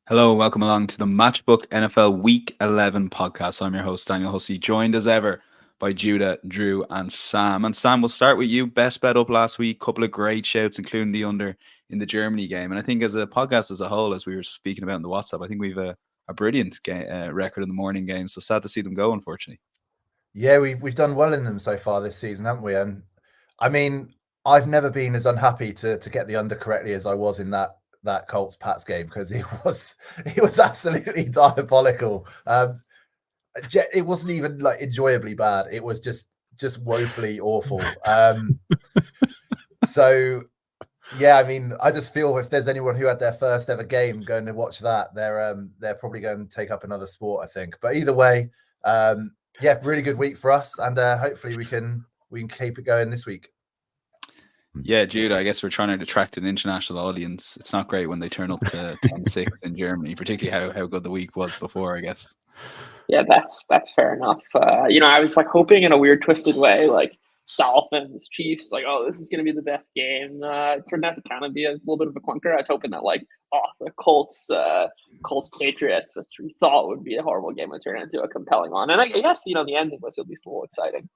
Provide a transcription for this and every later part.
Hello, welcome along to the Matchbook NFL Week 11 podcast. I'm your host, Daniel Hussey, joined as ever by Judah, Drew, and Sam. And Sam, we'll start with you. Best bet up last week, couple of great shouts, including the under in the Germany game. And I think as a podcast as a whole, as we were speaking about in the WhatsApp, I think we've a brilliant record in the morning game. So sad to see them go, unfortunately. Yeah, we've done well in them so far this season, haven't we? And I mean, I've never been as unhappy to get the under correctly as I was in that Colts Pats game, because it was absolutely diabolical. It wasn't even like enjoyably bad. It was just woefully awful. So yeah, I mean, I just feel if there's anyone who had their first ever game going to watch that, they're probably going to take up another sport, I think. But either way, yeah, really good week for us, and hopefully we can keep it going this week. Yeah, Jude, I guess we're trying to attract an international audience. It's not great when they turn up to 10-6 in Germany, particularly how good the week was before, I guess. Yeah, that's fair enough. I was like hoping in a weird, twisted way, like Dolphins, Chiefs, like, oh, this is going to be the best game. It turned out to kind of be a little bit of a clunker. I was hoping that the Colts Patriots, which we thought would be a horrible game, would turn into a compelling one. And I guess the ending was at least a little exciting.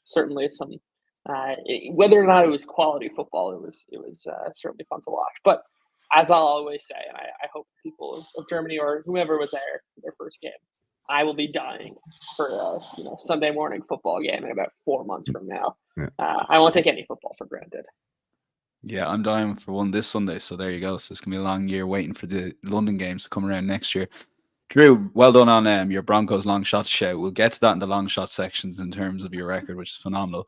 Certainly some. Whether or not it was quality football, it was certainly fun to watch. But as I'll always say, and I hope people of Germany or whoever was there for their first game, I will be dying for a Sunday morning football game in about 4 months from now. Yeah. I won't take any football for granted. Yeah, I'm dying for one this Sunday, so there you go. So it's gonna be a long year waiting for the London games to come around next year. Drew, well done on your Broncos long shot shout. We'll get to that in the long shot sections in terms of your record, which is phenomenal.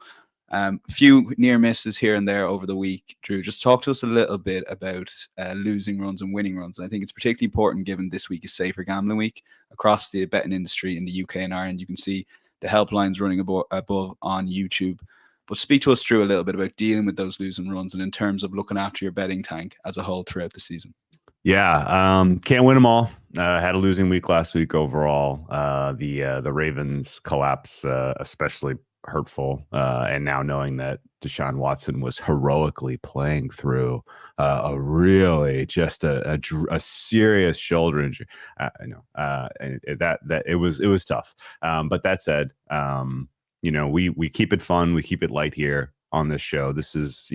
A few near misses here and there over the week. Drew, just talk to us a little bit about losing runs and winning runs. And I think it's particularly important given this week is safer gambling week across the betting industry in the UK and Ireland. You can see the helplines running above on YouTube. But speak to us, Drew, a little bit about dealing with those losing runs and in terms of looking after your betting tank as a whole throughout the season. Yeah, can't win them all. Had a losing week last week overall. The Ravens collapse, especially hurtful. And now knowing that Deshaun Watson was heroically playing through a really just a serious shoulder injury, that it was tough. But that said, we keep it fun, we keep it light here on this show. This is,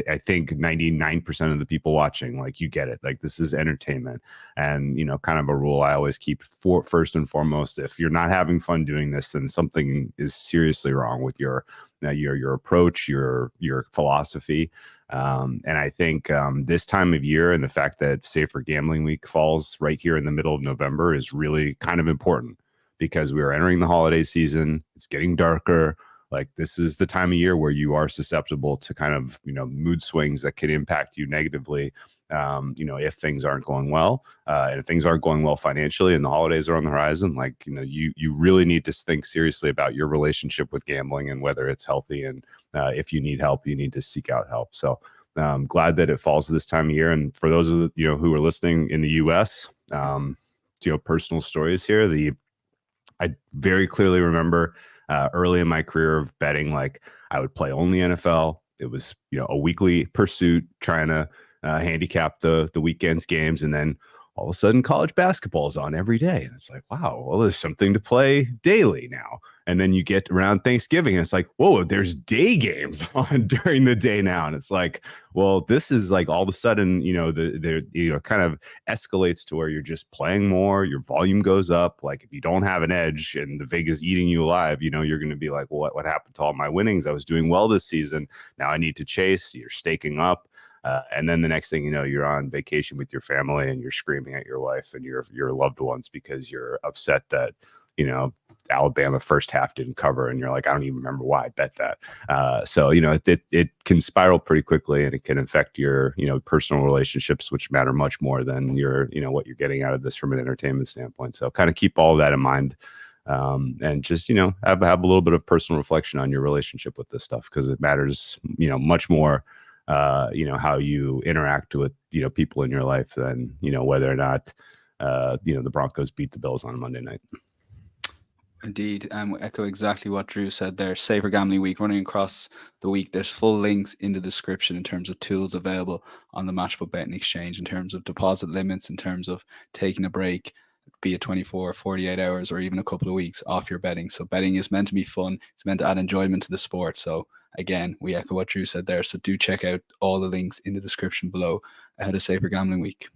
I think 99% of the people watching, like, you get it. Like, this is entertainment, and kind of a rule I always keep first and foremost. If you're not having fun doing this, then something is seriously wrong with your approach, your philosophy. And I think this time of year and the fact that Safer Gambling Week falls right here in the middle of November is really kind of important, because we are entering the holiday season. It's getting darker. Like, this is the time of year where you are susceptible to kind of, mood swings that can impact you negatively, if things aren't going well, and if things aren't going well financially and the holidays are on the horizon. Like, you really need to think seriously about your relationship with gambling and whether it's healthy. And if you need help, you need to seek out help. So I'm glad that it falls this time of year. And for those of who are listening in the US, personal stories here. I very clearly remember early in my career of betting, like, I would play only NFL. It was, a weekly pursuit trying to handicap the weekend's games. And then all of a sudden college basketball is on every day. And it's like, wow, well, there's something to play daily now. And then you get around Thanksgiving and it's like, whoa, there's day games on during the day now. And it's like, well, this is like all of a sudden, kind of escalates to where you're just playing more, your volume goes up. Like, if you don't have an edge and the vig is eating you alive, you're going to be like, well, what happened to all my winnings? I was doing well this season. Now I need to chase. You're staking up. And then the next thing you know, you're on vacation with your family and you're screaming at your wife and your loved ones because you're upset that, Alabama first half didn't cover. And you're like, I don't even remember why I bet that. So, it can spiral pretty quickly, and it can affect your, personal relationships, which matter much more than your, what you're getting out of this from an entertainment standpoint. So kind of keep all of that in mind. And just, have a little bit of personal reflection on your relationship with this stuff, because it matters, much more how you interact with, people in your life than, whether or not, the Broncos beat the Bills on a Monday night. Indeed, and we echo exactly what Drew said there. Safer Gambling Week running across the week. There's full links in the description in terms of tools available on the Matchbook betting exchange, in terms of deposit limits, in terms of taking a break, be it 24, 48 hours, or even a couple of weeks off your betting. So betting is meant to be fun. It's meant to add enjoyment to the sport. So again, we echo what Drew said there. So do check out all the links in the description below ahead of Safer Gambling Week.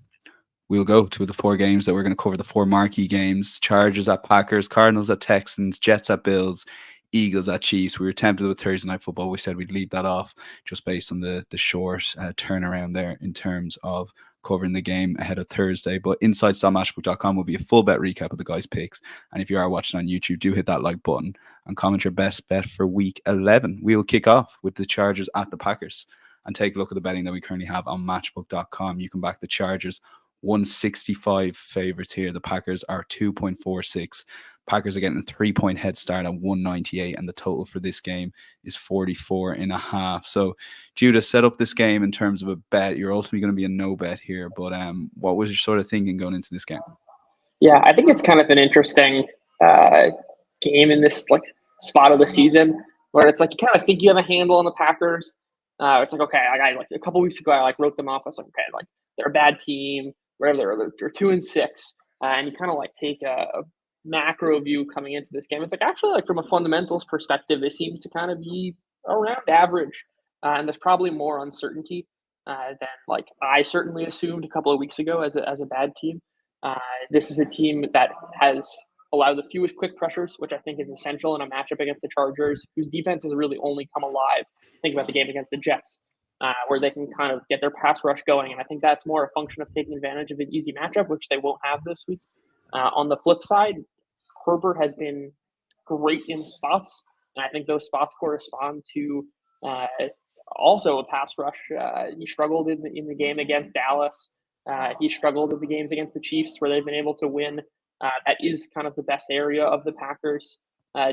We'll go to the 4 games that we're going to cover, the 4 marquee games: Chargers at Packers, Cardinals at Texans, Jets at Bills, Eagles at Chiefs. We were tempted with Thursday Night Football. We said we'd leave that off just based on the short turnaround there in terms of covering the game ahead of Thursday. But inside.matchbook.com will be a full bet recap of the guys' picks. And if you are watching on YouTube, do hit that like button and comment your best bet for week 11. We will kick off with the Chargers at the Packers and take a look at the betting that we currently have on matchbook.com. You can back the Chargers 165 favorites here. The Packers are 2.46. Packers are getting a 3-point head start at 198, and the total for this game is 44.5. So, Judah, set up this game in terms of a bet. You're ultimately going to be a no bet here, but what was your sort of thinking going into this game? Yeah, I think it's kind of an interesting game in this like spot of the season where it's like you kind of think you have a handle on the Packers. It's like, okay, I like a couple weeks ago I like wrote them off. I was like, okay, like they're a bad team. Whatever, they're 2-6, and you kind of like take a macro view coming into this game. It's like actually like from a fundamentals perspective, they seem to kind of be around average, and there's probably more uncertainty than like I certainly assumed a couple of weeks ago as a bad team. This is a team that has allowed the fewest quick pressures, which I think is essential in a matchup against the Chargers, whose defense has really only come alive. Think about the game against the Jets. Where they can kind of get their pass rush going. And I think that's more a function of taking advantage of an easy matchup, which they won't have this week. On the flip side, Herbert has been great in spots. And I think those spots correspond to also a pass rush. He struggled in the game against Dallas. He struggled in the games against the Chiefs where they've been able to win. That is kind of the best area of the Packers.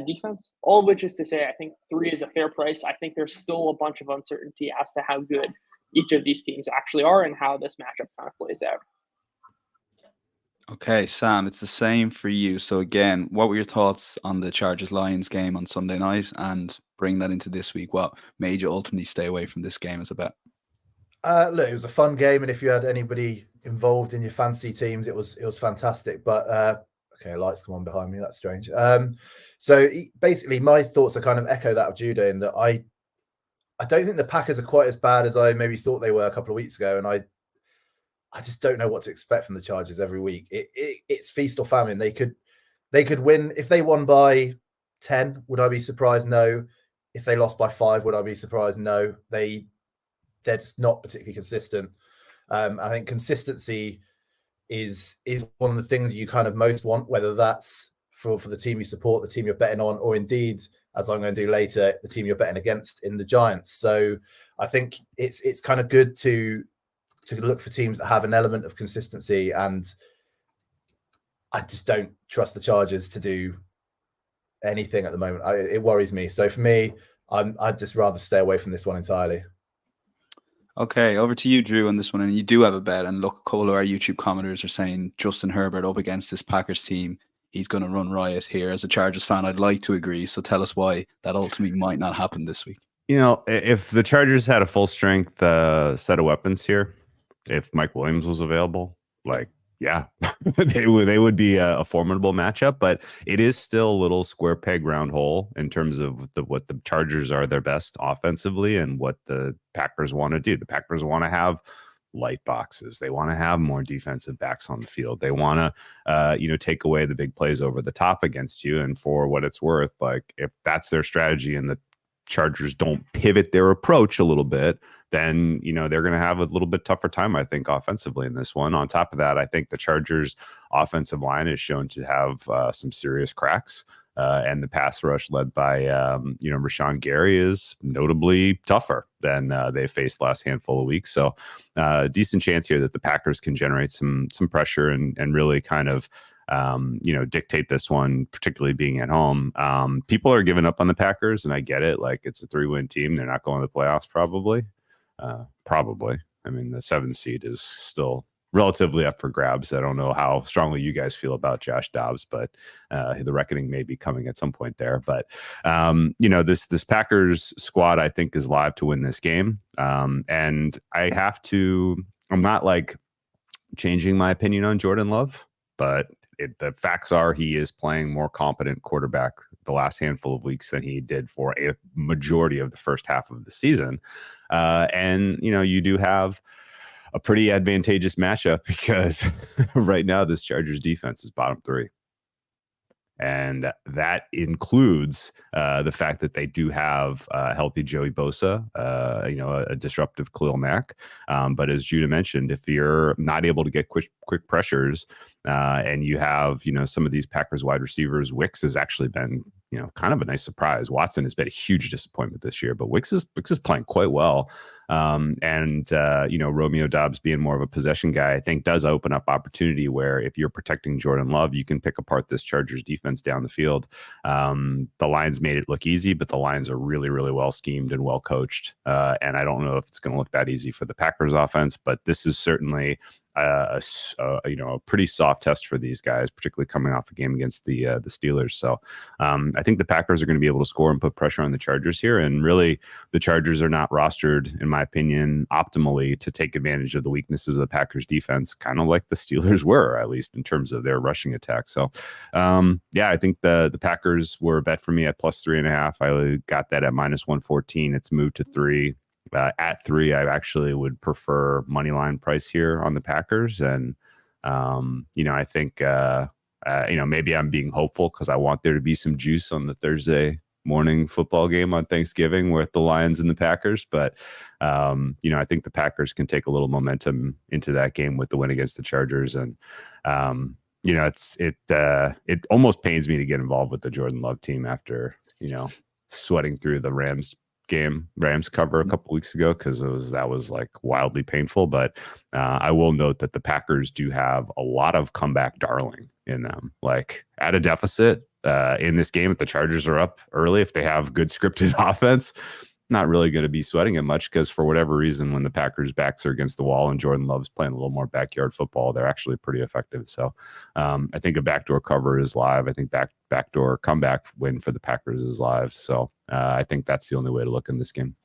Defense, all of which is to say, I think 3 is a fair price. I think there's still a bunch of uncertainty as to how good each of these teams actually are and how this matchup kind of plays out. Okay, Sam, it's the same for you. So again, what were your thoughts on the Chargers-Lions game on Sunday night, and bring that into this week? What made you ultimately stay away from this game as a bet? Look, it was a fun game, and if you had anybody involved in your fantasy teams, it was fantastic. But okay, lights come on behind me. That's strange. So basically, my thoughts are kind of echo that of Judah in that I don't think the Packers are quite as bad as I maybe thought they were a couple of weeks ago, and I just don't know what to expect from the Chargers every week. It's feast or famine. They could win if they won by 10. Would I be surprised? No. If they lost by 5, would I be surprised? No. They're just not particularly consistent. I think consistency is one of the things you kind of most want, whether that's for the team you support, the team you're betting on, or indeed, as I'm going to do later, the team you're betting against in the Giants. So I think it's kind of good to look for teams that have an element of consistency, and I just don't trust the Chargers to do anything at the moment. It worries me. So for me, I'd just rather stay away from this one entirely. Okay, over to you, Drew, on this one. And you do have a bet. And look, a couple of our YouTube commenters are saying Justin Herbert up against this Packers team, he's going to run riot here. As a Chargers fan, I'd like to agree. So tell us why that ultimately might not happen this week. You know, if the Chargers had a full strength set of weapons here, if Mike Williams was available, like, yeah, they would be a formidable matchup. But it is still a little square peg round hole in terms of what the Chargers are their best offensively and what the Packers want to do. The Packers want to have light boxes. They want to have more defensive backs on the field. They want to, take away the big plays over the top against you. And for what it's worth, like if that's their strategy and the Chargers don't pivot their approach a little bit, then, they're going to have a little bit tougher time, I think, offensively in this one. On top of that, I think the Chargers offensive line is shown to have some serious cracks. And the pass rush led by, Rashawn Gary is notably tougher than they faced last handful of weeks. So decent chance here that the Packers can generate some pressure and really kind of, dictate this one, particularly being at home. People are giving up on the Packers, and I get it. Like, it's a 3-win team. They're not going to the playoffs, probably. I mean, the 7th seed is still relatively up for grabs. I don't know how strongly you guys feel about Josh Dobbs, but the reckoning may be coming at some point there. But this Packers squad, I think, is live to win this game. And I'm not like changing my opinion on Jordan Love, but the facts are he is playing more competent quarterback the last handful of weeks than he did for a majority of the first half of the season. And you do have a pretty advantageous matchup because right now this Chargers defense is bottom 3. And that includes the fact that they do have healthy Joey Bosa, a disruptive Khalil Mack. But as Judah mentioned, if you're not able to get quick pressures and you have, some of these Packers wide receivers, Wicks has actually been, kind of a nice surprise. Watson has been a huge disappointment this year, but Wicks is playing quite well. Romeo Dobbs being more of a possession guy, I think does open up opportunity where if you're protecting Jordan Love, you can pick apart this Chargers defense down the field. The Lions made it look easy, but the Lions are really, really well schemed and well coached. And I don't know if it's going to look that easy for the Packers offense, but this is certainly a pretty soft test for these guys, particularly coming off a game against the Steelers. So I think the Packers are going to be able to score and put pressure on the Chargers here. And really, the Chargers are not rostered, in my opinion, optimally to take advantage of the weaknesses of the Packers defense, kind of like the Steelers were, at least in terms of their rushing attack. So I think the Packers were a bet for me at +3.5. I got that at -114. It's moved to 3. At 3, I actually would prefer money line price here on the Packers. And, I think, maybe I'm being hopeful because I want there to be some juice on the Thursday morning football game on Thanksgiving with the Lions and the Packers. But, I think the Packers can take a little momentum into that game with the win against the Chargers. And, it almost pains me to get involved with the Jordan Love team after, sweating through the Rams cover a couple weeks ago because that was like wildly painful. But I will note that the Packers do have a lot of comeback darling in them. Like at a deficit in this game, if the Chargers are up early, if they have good scripted offense, not really going to be sweating it much because for whatever reason, when the Packers' backs are against the wall and Jordan Love's playing a little more backyard football, they're actually pretty effective. So I think a backdoor cover is live. I think backdoor comeback win for the Packers is live. So I think that's the only way to look in this game.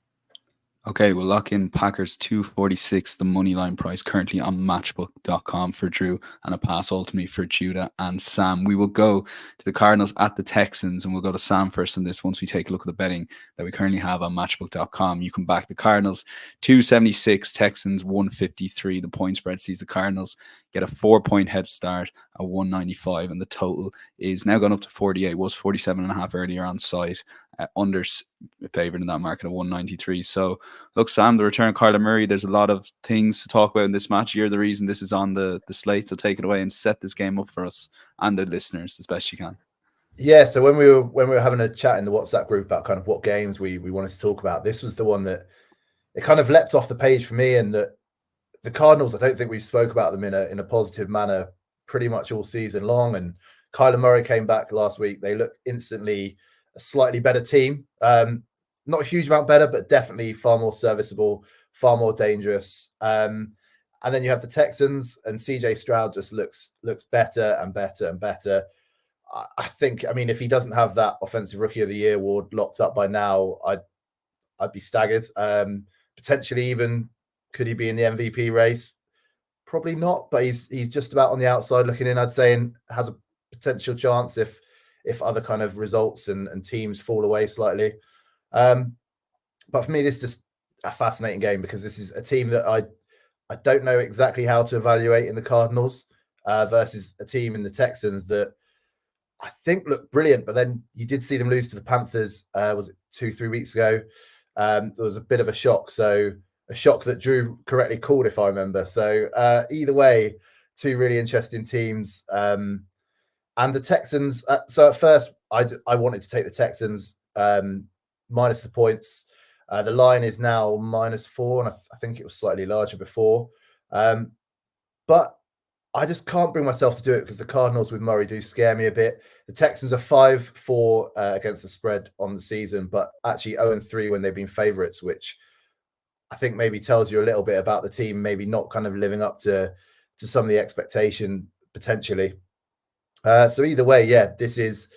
Okay, we'll lock in Packers 246, the money line price currently on matchbook.com for Drew, and a pass ultimately for Judah and Sam. We will go to the Cardinals at the Texans, and we'll go to Sam first on this once we take a look at the betting that we currently have on matchbook.com. You can back the Cardinals 276, Texans 153. The point spread sees the Cardinals get a 4-point head start at 195, and the total is now gone up to 48. Was 47.5 earlier on site. Under favored in that market at 193. So look, Sam, the return of Kyler Murray, there's a lot of things to talk about in this match. You're the reason this is on the slate, so take it away and set this game up for us and the listeners as best you can. Yeah, so when we were having a chat in the WhatsApp group about kind of what games we wanted to talk about, this was the one that it kind of leapt off the page for me. And that the Cardinals, I don't think we spoke about them in a positive manner pretty much all season long. And Kyler Murray came back last week. They look instantly a slightly better team. Not a huge amount better, but definitely far more serviceable, far more dangerous. And then you have the Texans, and CJ Stroud just looks better and better and better. I think, if he doesn't have that Offensive Rookie of the Year award locked up by now, I'd be staggered. Potentially even, could he be in the MVP race? Probably not, but he's just about on the outside looking in, I'd say, and has a potential chance if other kind of results and teams fall away slightly. But for me, this is just a fascinating game because this is a team that I don't know exactly how to evaluate in the Cardinals versus a team in the Texans that I think looked brilliant, but then you did see them lose to the Panthers, was it 2-3 weeks ago? There was a bit of a shock. So a shock that Drew correctly called, if I remember. So either way, two really interesting teams. And the Texans, so at first I wanted to take the Texans minus the points. The line is now -4, and I think it was slightly larger before. But I just can't bring myself to do it because the Cardinals with Murray do scare me a bit. The Texans are 5-4 against the spread on the season, but actually 0-3 when they've been favourites, which I think maybe tells you a little bit about the team, maybe not kind of living up to some of the expectation potentially. So either way, yeah, this is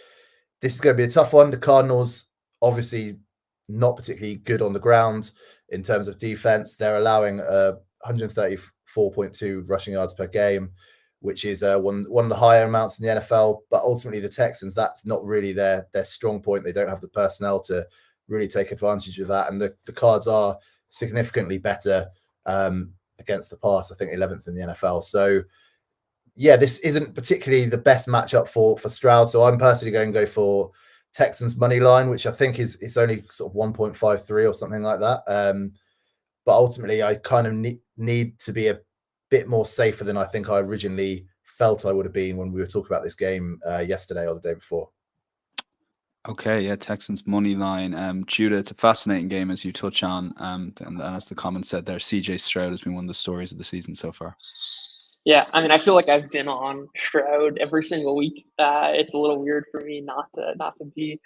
going to be a tough one. The Cardinals obviously not particularly good on the ground in terms of defense. They're allowing 134.2 rushing yards per game, which is one of the higher amounts in the NFL. But ultimately, the Texans, that's not really their strong point. They don't have the personnel to really take advantage of that. And the Cards are significantly better against the pass, I think 11th in the NFL. So yeah, this isn't particularly the best matchup for Stroud. So I'm personally going to go for Texans money line, which I think it's only sort of 1.53 or something like that. But ultimately, I kind of need to be a bit more safer than I think I originally felt I would have been when we were talking about this game yesterday or the day before. Okay, yeah, Texans money line. Judah, it's a fascinating game as you touch on. And as the comment said there, CJ Stroud has been one of the stories of the season so far. Yeah, I mean, I feel like I've been on Stroud every single week. It's a little weird for me not to be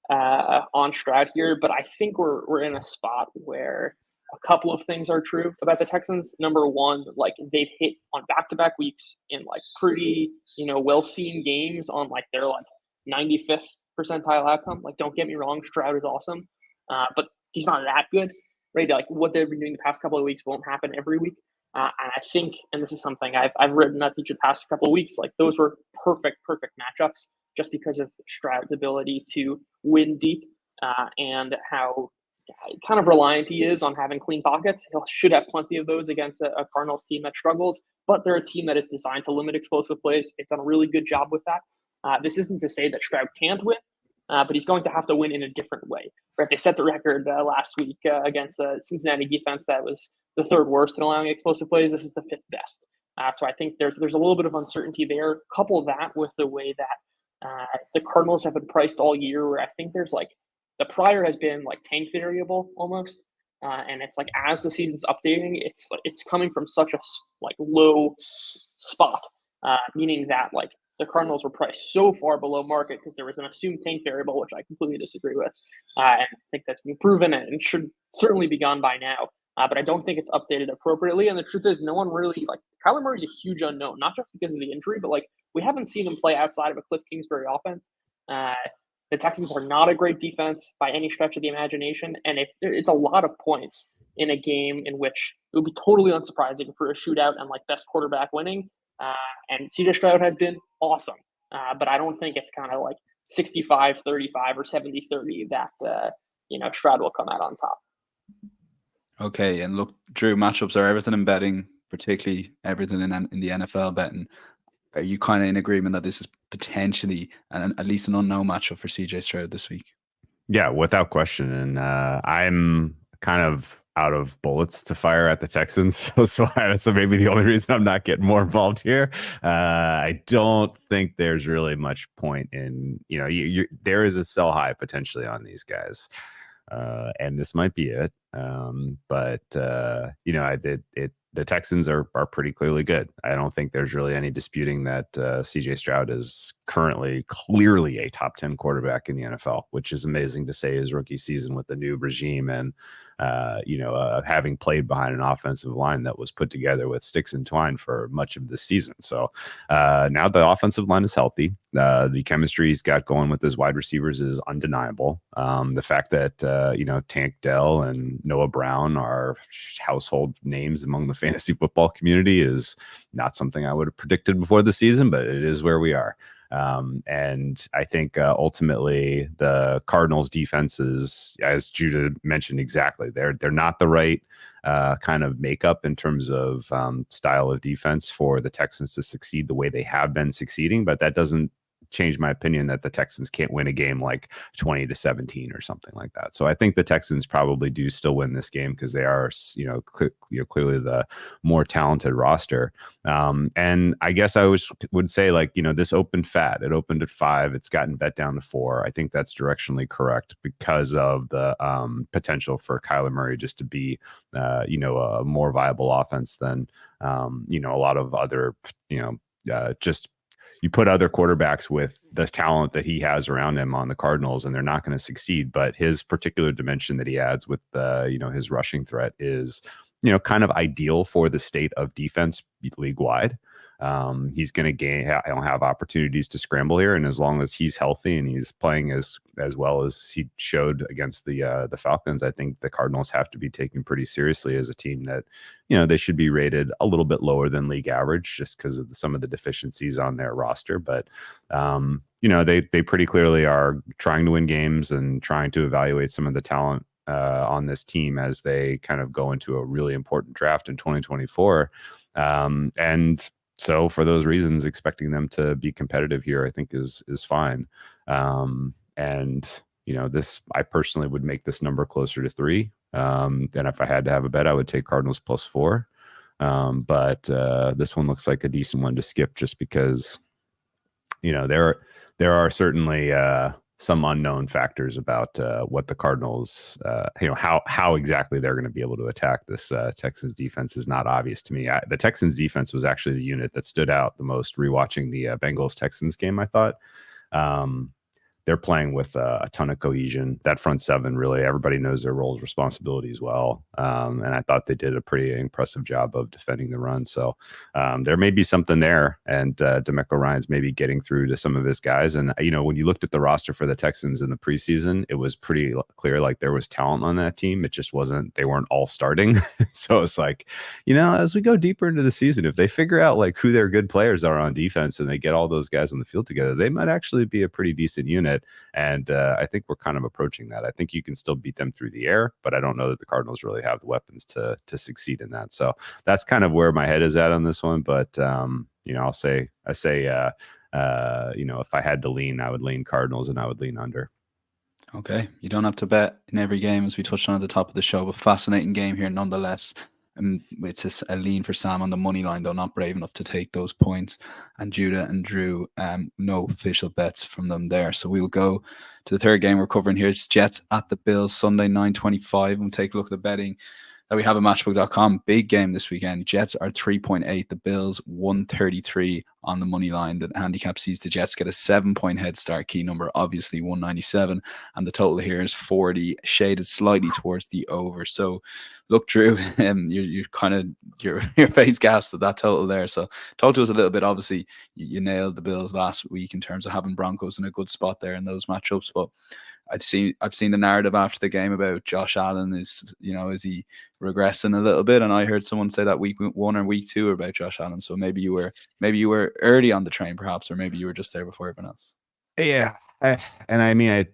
on Stroud here, but I think we're in a spot where a couple of things are true about the Texans. Number one, like they've hit on back-to-back weeks in like pretty well-seen games on like their like 95th percentile outcome. Like, don't get me wrong, Stroud is awesome, but he's not that good, right? Like what they've been doing the past couple of weeks won't happen every week. And I think, and this is something I've written up each of the past couple of weeks, like those were perfect matchups just because of Stroud's ability to win deep and how kind of reliant he is on having clean pockets. He should have plenty of those against a Cardinals team that struggles, but they're a team that is designed to limit explosive plays. They've done a really good job with that. This isn't to say that Stroud can't win, but he's going to have to win in a different way. Right? They set the record last week against the Cincinnati defense that was the third worst in allowing explosive plays. This is the fifth best. So I think there's a little bit of uncertainty there. Couple that with the way that the Cardinals have been priced all year, where I think there's like the prior has been like tank variable almost, and it's like as the season's updating, it's coming from such a like low spot, meaning that like the Cardinals were priced so far below market because there was an assumed tank variable, which I completely disagree with, and I think that's been proven and should certainly be gone by now. But I don't think it's updated appropriately. And the truth is, no one really like Kyler Murray's a huge unknown, not just because of the injury, but like we haven't seen him play outside of a Cliff Kingsbury offense. The Texans are not a great defense by any stretch of the imagination, and it's a lot of points in a game in which it would be totally unsurprising for a shootout and like best quarterback winning. And CJ Stroud has been awesome, but I don't think it's kind of like 65-35 or 70-30 that Stroud will come out on top. Okay, and look, Drew, matchups are everything in betting, particularly everything in the NFL betting. Are you kind of in agreement that this is potentially at least an unknown matchup for CJ Stroud this week? Yeah, without question. And I'm kind of out of bullets to fire at the Texans. So maybe the only reason I'm not getting more involved here. I don't think there's really much point in, there is a sell high potentially on these guys. And this might be it. But the Texans are pretty clearly good. I don't think there's really any disputing that CJ Stroud is currently clearly a top 10 quarterback in the NFL, which is amazing to say his rookie season with the new regime and, having played behind an offensive line that was put together with sticks and twine for much of the season. So now the offensive line is healthy. The chemistry he's got going with his wide receivers is undeniable. The fact that, Tank Dell and Noah Brown are household names among the fantasy football community is not something I would have predicted before the season, but it is where we are. And I think ultimately the Cardinals defenses, as Judah mentioned, exactly, they're not the right kind of makeup in terms of style of defense for the Texans to succeed the way they have been succeeding, but that doesn't change my opinion that the Texans can't win a game like 20-17 or something like that. So I think the Texans probably do still win this game because they are, clearly the more talented roster. And I guess I would say this opened fat. It opened at 5. It's gotten bet down to 4. I think that's directionally correct because of the potential for Kyler Murray just to be, a more viable offense than, a lot of other, just you put other quarterbacks with the talent that he has around him on the Cardinals and they're not going to succeed. But his particular dimension that he adds with his rushing threat is kind of ideal for the state of defense league wide. He's going to have opportunities to scramble here, and as long as he's healthy and he's playing as well as he showed against the Falcons, I think the Cardinals have to be taken pretty seriously as a team that, they should be rated a little bit lower than league average just because of some of the deficiencies on their roster. But they pretty clearly are trying to win games and trying to evaluate some of the talent on this team as they kind of go into a really important draft in 2024. And so for those reasons, expecting them to be competitive here, I think is fine. And I personally would make this number closer to 3. And if I had to have a bet, I would take Cardinals +4. But this one looks like a decent one to skip just because, there are certainly some unknown factors about what the Cardinals, how exactly they're going to be able to attack this Texans defense is not obvious to me. The Texans defense was actually the unit that stood out the most rewatching the Bengals Texans game, I thought. They're playing with a ton of cohesion. That front seven, really, everybody knows their roles, responsibilities well. And I thought they did a pretty impressive job of defending the run. So there may be something there. And DeMeco Ryans maybe getting through to some of his guys. And, when you looked at the roster for the Texans in the preseason, it was pretty clear like there was talent on that team. It just they weren't all starting. So it's like, as we go deeper into the season, if they figure out like who their good players are on defense and they get all those guys on the field together, they might actually be a pretty decent unit. And I think we're kind of approaching that. I think you can still beat them through the air, but I don't know that the Cardinals really have the weapons to succeed in that. So that's kind of where my head is at on this one. But I say if I had to lean, I would lean Cardinals and I would lean under. Okay, you don't have to bet in every game, as we touched on at the top of the show, but fascinating game here nonetheless. And it's a lean for Sam on the money line, though not brave enough to take those points. And Judah and Drew, no official bets from them there. So we'll go to the third game we're covering here. It's Jets at the Bills, Sunday 9:25. And we'll take a look at the betting that we have at Matchbook.com. Big game this weekend. Jets are 3.8. The Bills 133 on the money line. The handicap sees the Jets get a 7-point head start. Key number obviously 197, and the total here is 40, shaded slightly towards the over. So look, Drew, you're kind of your face gasped at that total there. So talk to us a little bit. Obviously, you nailed the Bills last week in terms of having Broncos in a good spot there in those matchups, but I've seen the narrative after the game about Josh Allen is he regressing a little bit, and I heard someone say that week 1 or week 2 about Josh Allen. So maybe you were early on the train, perhaps, or maybe you were just there before everyone else. Yeah,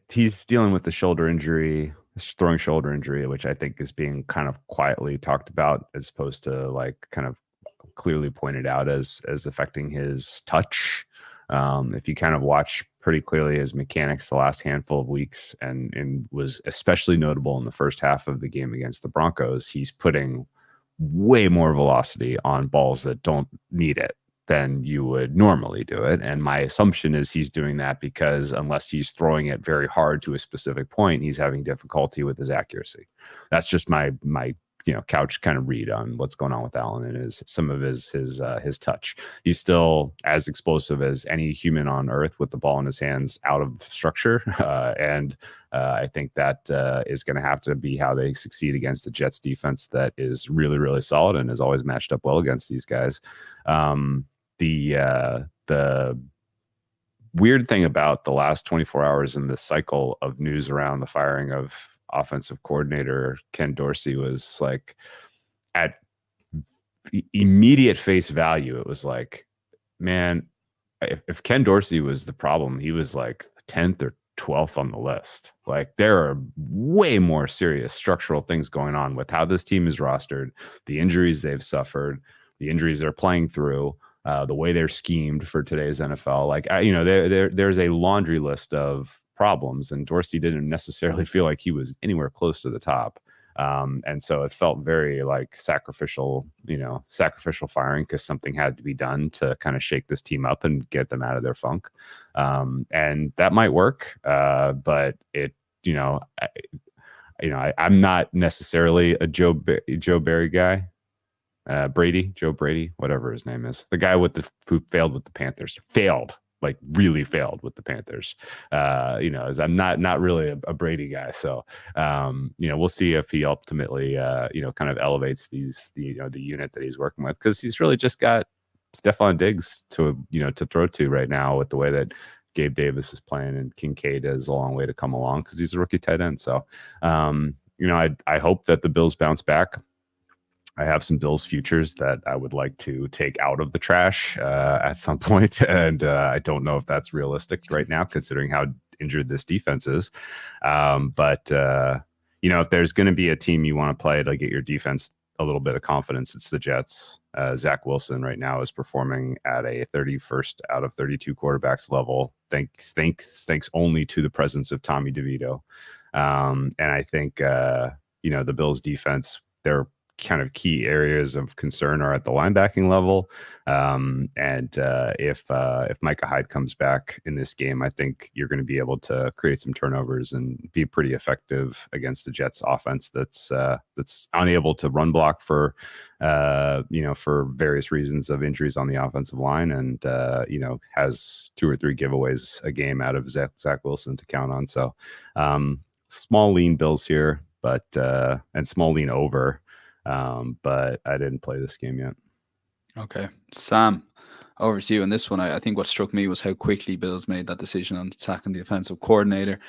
he's dealing with the shoulder injury, throwing shoulder injury, which I think is being kind of quietly talked about as opposed to like kind of clearly pointed out as affecting his touch. If you kind of watch pretty clearly his mechanics the last handful of weeks, and was especially notable in the first half of the game against the Broncos, he's putting way more velocity on balls that don't need it than you would normally do it. And my assumption is he's doing that because unless he's throwing it very hard to a specific point, he's having difficulty with his accuracy. That's just my couch kind of read on what's going on with Allen and some of his touch. He's still as explosive as any human on earth with the ball in his hands out of structure. And I think that is going to have to be how they succeed against the Jets defense that is really, really solid and has always matched up well against these guys. The weird thing about the last 24 hours in this cycle of news around the firing of offensive coordinator Ken Dorsey was like, at immediate face value, it was like, man, if Ken Dorsey was the problem, he was like 10th or 12th on the list. Like, there are way more serious structural things going on with how this team is rostered, the injuries they've suffered, the injuries they're playing through, the way they're schemed for today's NFL. Like, there's a laundry list of problems, and Dorsey didn't necessarily feel like he was anywhere close to the top. And so it felt very like sacrificial firing because something had to be done to kind of shake this team up and get them out of their funk. And that might work. But it, I'm not necessarily a Joe Barry guy. Joe Brady, whatever his name is, the guy who failed with the Panthers, failed like really failed with the Panthers. As I'm not really a Brady guy. So, we'll see if he ultimately, kind of elevates the unit that he's working with, because he's really just got Stephon Diggs to throw to right now with the way that Gabe Davis is playing, and Kincaid has a long way to come along because he's a rookie tight end. So, I hope that the Bills bounce back. I have some Bills futures that I would like to take out of the trash at some point, and I don't know if that's realistic right now, considering how injured this defense is. But if there's going to be a team you want to play to get your defense a little bit of confidence, it's the Jets. Zach Wilson right now is performing at a 31st out of 32 quarterbacks level, thanks only to the presence of Tommy DeVito. And I think the Bills defense, they're kind of key areas of concern are at the linebacking level. If Micah Hyde comes back in this game, I think you're going to be able to create some turnovers and be pretty effective against the Jets offense that's unable to run block for various reasons of injuries on the offensive line, and has 2 or 3 giveaways a game out of Zach Wilson to count on. So small lean Bills here, but and small lean over. But I didn't play this game yet. Okay. Sam, over to you on this one. I think what struck me was how quickly Bills made that decision on sacking the offensive coordinator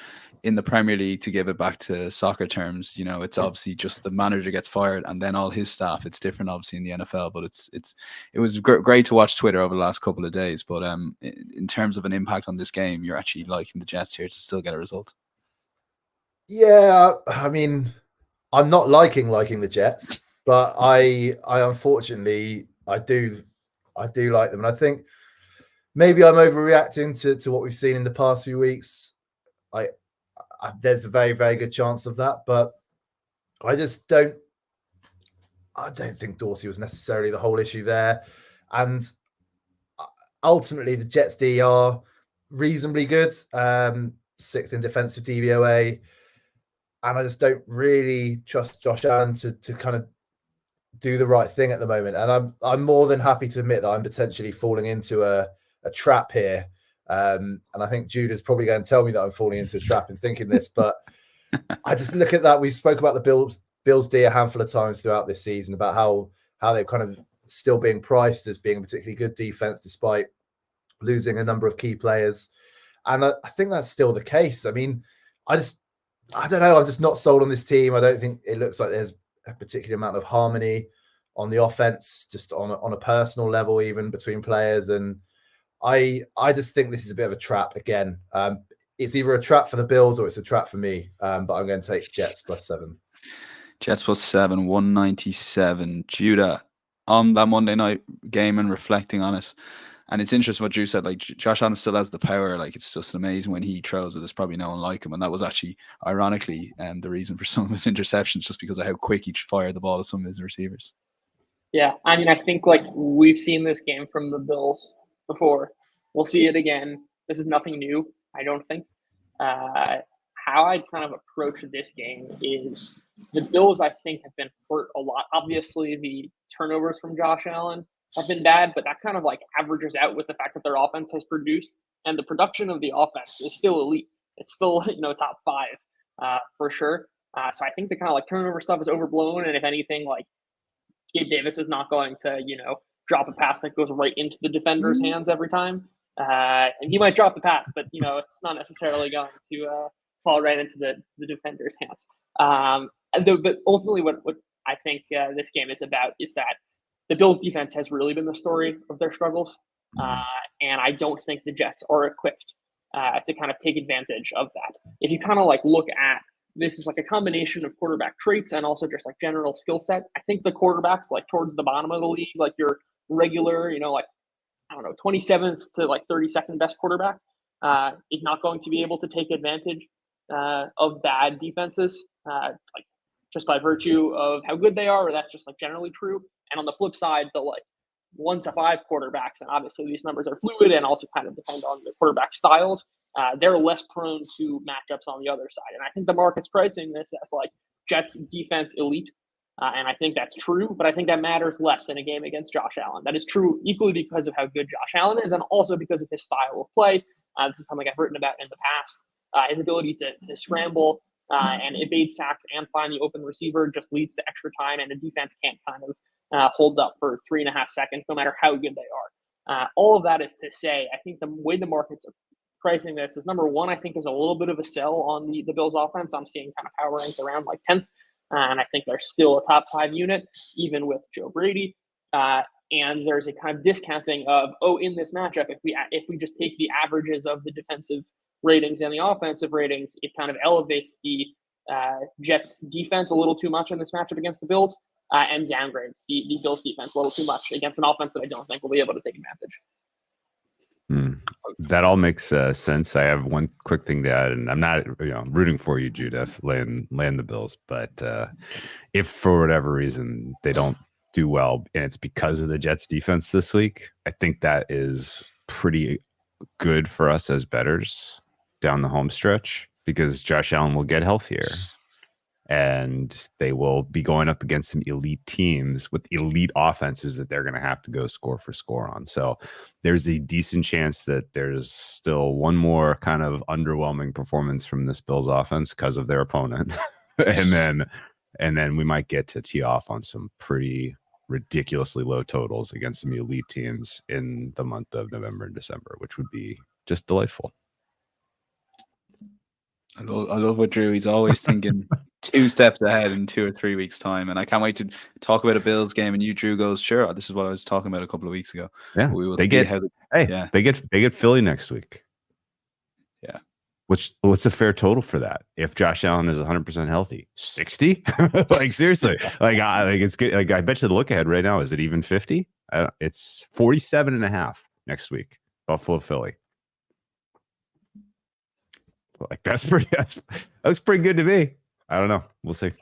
in the Premier League. To give it back to soccer terms, it's obviously just the manager gets fired and then all his staff. It's different, obviously, in the NFL, but it was great to watch Twitter over the last couple of days. But in terms of an impact on this game, you're actually liking the Jets here to still get a result. Yeah, I mean, I'm not liking the Jets, but I unfortunately I do like them, and I think maybe I'm overreacting to what we've seen in the past few weeks. There's a very, very good chance of that, but I don't think Dorsey was necessarily the whole issue there, and ultimately the Jets D are reasonably good, 6th in defensive DVOA. And I just don't really trust Josh Allen to kind of do the right thing at the moment. And I'm more than happy to admit that I'm potentially falling into a trap here. And I think Judah's probably going to tell me that I'm falling into a trap in thinking this. But I just look at that. We spoke about the Bills D a handful of times throughout this season about how they're kind of still being priced as being a particularly good defense despite losing a number of key players. And I think that's still the case. I mean, I don't know. I'm just not sold on this team. I don't think it looks like there's a particular amount of harmony on the offense, just on a personal level, even between players. And I just think this is a bit of a trap again. It's either a trap for the Bills or it's a trap for me. But I'm going to take Jets +7. Jets +7, 197. Judah, on that Monday night game and reflecting on it. And it's interesting what Drew said, like Josh Allen still has the power. Like it's just amazing when he throws it. There's probably no one like him. And that was actually, ironically, the reason for some of his interceptions, just because of how quick he fired the ball to some of his receivers. Yeah, I mean, I think like we've seen this game from the Bills before. We'll see it again. This is nothing new, I don't think. How I kind of approach this game is the Bills, I think, have been hurt a lot. Obviously, the turnovers from Josh Allen have been bad, but that kind of like averages out with the fact that their offense has produced, and the production of the offense is still elite. It's still, top 5 for sure. So I think the kind of like turnover stuff is overblown. And if anything, like Gabe Davis is not going to, drop a pass that goes right into the defender's hands every time. And he might drop the pass, but, it's not necessarily going to fall right into the defender's hands. But ultimately what I think this game is about is that the Bills defense has really been the story of their struggles. And I don't think the Jets are equipped to kind of take advantage of that. If you kind of like look at this is like a combination of quarterback traits and also just like general skill set. I think the quarterbacks like towards the bottom of the league, like your regular, 27th to like 32nd best quarterback is not going to be able to take advantage of bad defenses, like just by virtue of how good they are, or that's just like generally true. And on the flip side, the like 1 to 5 quarterbacks, and obviously these numbers are fluid and also kind of depend on the quarterback styles. They're less prone to matchups on the other side. And I think the market's pricing this as like Jets defense elite, And I think that's true, but I think that matters less in a game against Josh Allen. That is true equally because of how good Josh Allen is and also because of his style of play. This is something I've written about in the past. His ability to scramble and evade sacks and find the open receiver just leads to extra time, and the defense can't kind of hold up for 3.5 seconds, no matter how good they are. All of that is to say, I think the way the markets are pricing this is, number one, I think there's a little bit of a sell on the Bills offense. I'm seeing kind of power ranked around like 10th. And I think they're still a top 5 unit, even with Joe Brady. And there's a kind of discounting of, in this matchup, if we just take the averages of the defensive ratings and the offensive ratings, it kind of elevates the Jets defense a little too much in this matchup against the Bills, and downgrades the Bills defense a little too much against an offense that I don't think will be able to take advantage. That all makes sense. I have one quick thing to add, and I'm not rooting for you, Judah, laying the Bills, but if for whatever reason they don't do well and it's because of the Jets defense this week, I think that is pretty good for us as bettors down the home stretch, because Josh Allen will get healthier and they will be going up against some elite teams with elite offenses that they're going to have to go score for score on. So there's a decent chance that there's still one more kind of underwhelming performance from this Bills offense because of their opponent. and then we might get to tee off on some pretty ridiculously low totals against some elite teams in the month of November and December, which would be just delightful. I love what Drew, he's always thinking 2 steps ahead in 2 or 3 weeks' time. And I can't wait to talk about a Bills game. And you, Drew, goes, sure, this is what I was talking about a couple of weeks ago. Yeah. They get Philly next week. Yeah. What's a fair total for that? If Josh Allen is 100% healthy, 60? Like, seriously, it's good. Like, I bet you the look ahead right now, is it even 50? It's 47.5 next week. Buffalo, Philly. Like, that looks pretty good to me. I don't know. We'll see.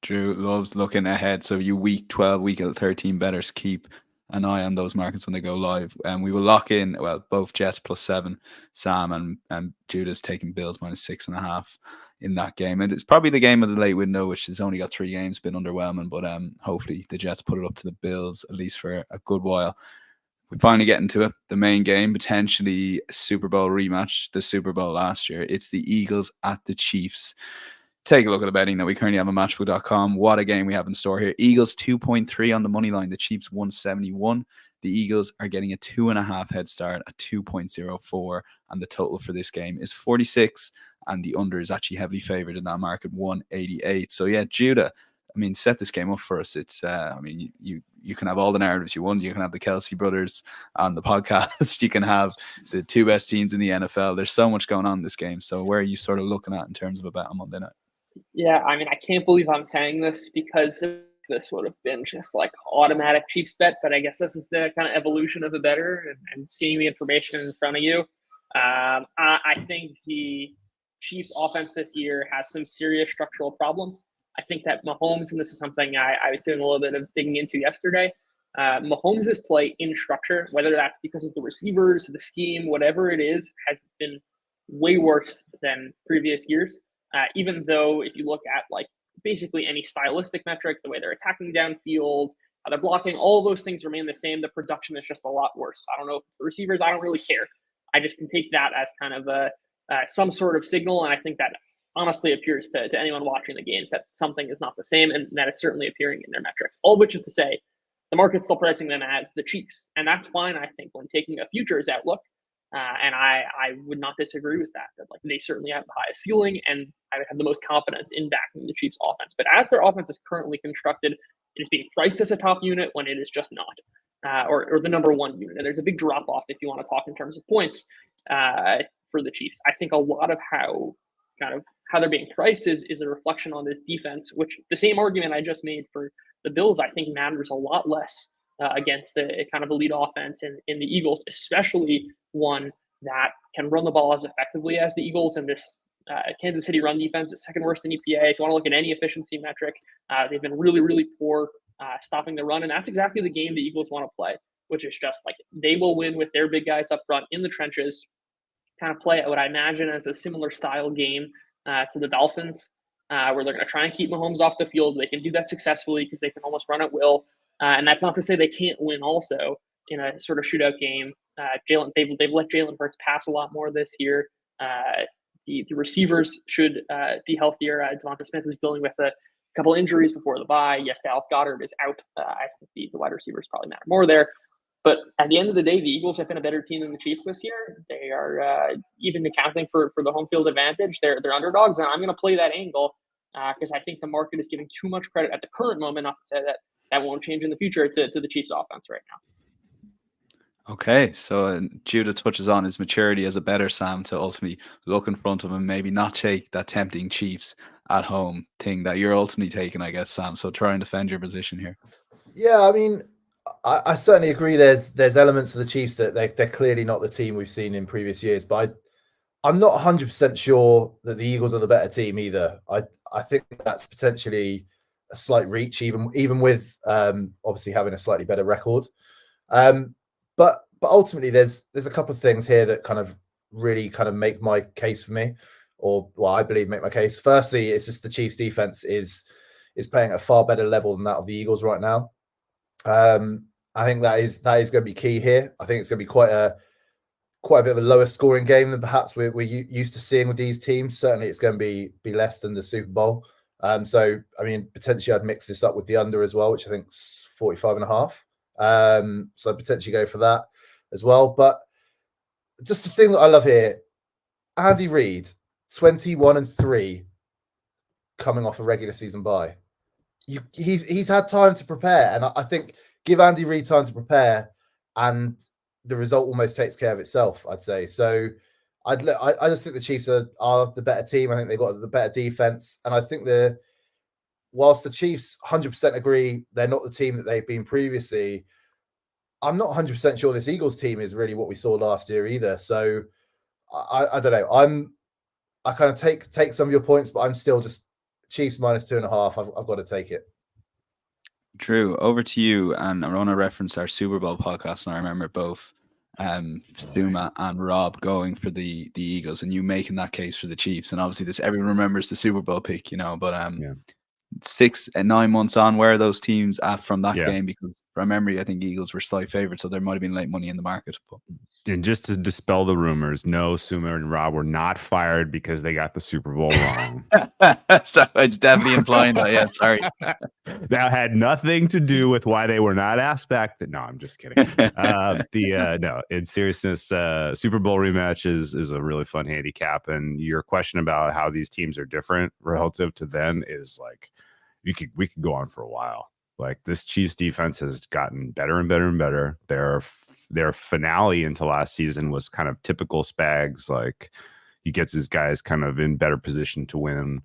Drew loves looking ahead. So you week 12, week 13 bettors, keep an eye on those markets when they go live. And we will lock in, both Jets +7, Sam and Judah's taking Bills -6.5 in that game. And it's probably the game of the late window, which has only got 3 games, been underwhelming. But hopefully the Jets put it up to the Bills, at least for a good while. We finally get into it. The main game, potentially Super Bowl rematch, the Super Bowl last year. It's the Eagles at the Chiefs. Take a look at the betting that we currently have on Matchbook.com. What a game we have in store here. Eagles 2.3 on the money line. The Chiefs 171. The Eagles are getting a 2.5 head start at 2.04. And the total for this game is 46. And the under is actually heavily favored in that market, 188. So yeah, Judah, set this game up for us. It's, you can have all the narratives you want. You can have the Kelsey brothers on the podcast. You can have the 2 best teams in the NFL. There's so much going on in this game. So where are you sort of looking at in terms of a bet on Monday night? Yeah, I can't believe I'm saying this because this would have been just like automatic Chiefs bet, but I guess this is the kind of evolution of a bettor and seeing the information in front of you. I think the Chiefs offense this year has some serious structural problems. I think that Mahomes, and this is something I was doing a little bit of digging into yesterday, Mahomes' play in structure, whether that's because of the receivers, the scheme, whatever it is, has been way worse than previous years. Even though if you look at like basically any stylistic metric, the way they're attacking downfield, how they're blocking, all those things remain the same. The production is just a lot worse. I don't know if it's the receivers. I don't really care. I just can take that as kind of some sort of signal. And I think that honestly appears to anyone watching the games that something is not the same, and that is certainly appearing in their metrics. All which is to say, the market's still pricing them as the Chiefs, and that's fine, I think, when taking a futures outlook. And I would not disagree with that. That like they certainly have the highest ceiling, and I would have the most confidence in backing the Chiefs' offense. But as their offense is currently constructed, it is being priced as a top unit when it is just not, or the number 1 unit. And there's a big drop off if you want to talk in terms of points for the Chiefs. I think a lot of how they're being priced is a reflection on this defense, which the same argument I just made for the Bills, I think matters a lot less against the kind of elite offense in the Eagles, especially one that can run the ball as effectively as the Eagles. And this Kansas City run defense is second worst in EPA. If you want to look at any efficiency metric, they've been really, really poor stopping the run. And that's exactly the game the Eagles want to play, which is just like they will win with their big guys up front in the trenches, kind of play what I imagine as a similar style game to the Dolphins where they're going to try and keep Mahomes off the field. They can do that successfully because they can almost run at will. And that's not to say they can't win also in a sort of shootout game. They've let Jalen Hurts pass a lot more this year. The receivers should be healthier. Devonta Smith was dealing with a couple injuries before the bye. Yes, Dallas Goedert is out. I think the wide receivers probably matter more there. But at the end of the day, the Eagles have been a better team than the Chiefs this year. They are, even accounting for the home field advantage, they're underdogs. And I'm going to play that angle because I think the market is giving too much credit at the current moment, not to say that won't change in the future, to the Chiefs offense right now. Okay, so Judah touches on his maturity as a better Sam to ultimately look in front of him, maybe not take that tempting Chiefs at home thing that you're ultimately taking, I guess, Sam. So try and defend your position here. Yeah, I mean, I certainly agree. There's elements of the Chiefs that they're clearly not the team we've seen in previous years, but I'm not 100% sure that the Eagles are the better team either. I think that's potentially a slight reach, even with obviously having a slightly better record. But ultimately, there's a couple of things here that kind of really kind of make my case for me, or well, I believe make my case. Firstly, it's just the Chiefs' defense is playing at a far better level than that of the Eagles right now. I think that is going to be key here. I think it's going to be quite a bit of a lower scoring game than perhaps we're used to seeing with these teams. Certainly, it's going to be less than the Super Bowl. So, I mean, potentially I'd mix this up with the under as well, which I think is 45.5. So I'd potentially go for that as well. But just the thing that I love here, Andy Reid, 21-3, coming off a regular season bye. He's had time to prepare, and I think give Andy Reid time to prepare, and the result almost takes care of itself, I'd say. So I just think the Chiefs are the better team. I think they've got the better defense, and I think whilst the Chiefs 100% agree they're not the team that they've been previously, I'm not 100% sure this Eagles team is really what we saw last year either. So I don't know. I kind of take some of your points, but I'm still just Chiefs -2.5. I've got to take it. Drew, over to you. And I want to reference our Super Bowl podcast, and I remember both Stuma and Rob going for the Eagles, and you making that case for the Chiefs. And obviously, everyone remembers the Super Bowl pick, but 6 and 9 months on, where are those teams at from that game? Because from memory, I think Eagles were slight favorites, so there might have been late money in the market. But And just to dispel the rumors, no, Suma and Rob were not fired because they got the Super Bowl wrong. So it's definitely implying that. Yeah, sorry. That had nothing to do with why they were not asked back. No, I'm just kidding. No, in seriousness, Super Bowl rematch is a really fun handicap, and your question about how these teams are different relative to then is like we could go on for a while. Like, this Chiefs defense has gotten better and better and better. Their finale into last season was kind of typical Spags. Like, he gets his guys kind of in better position to win.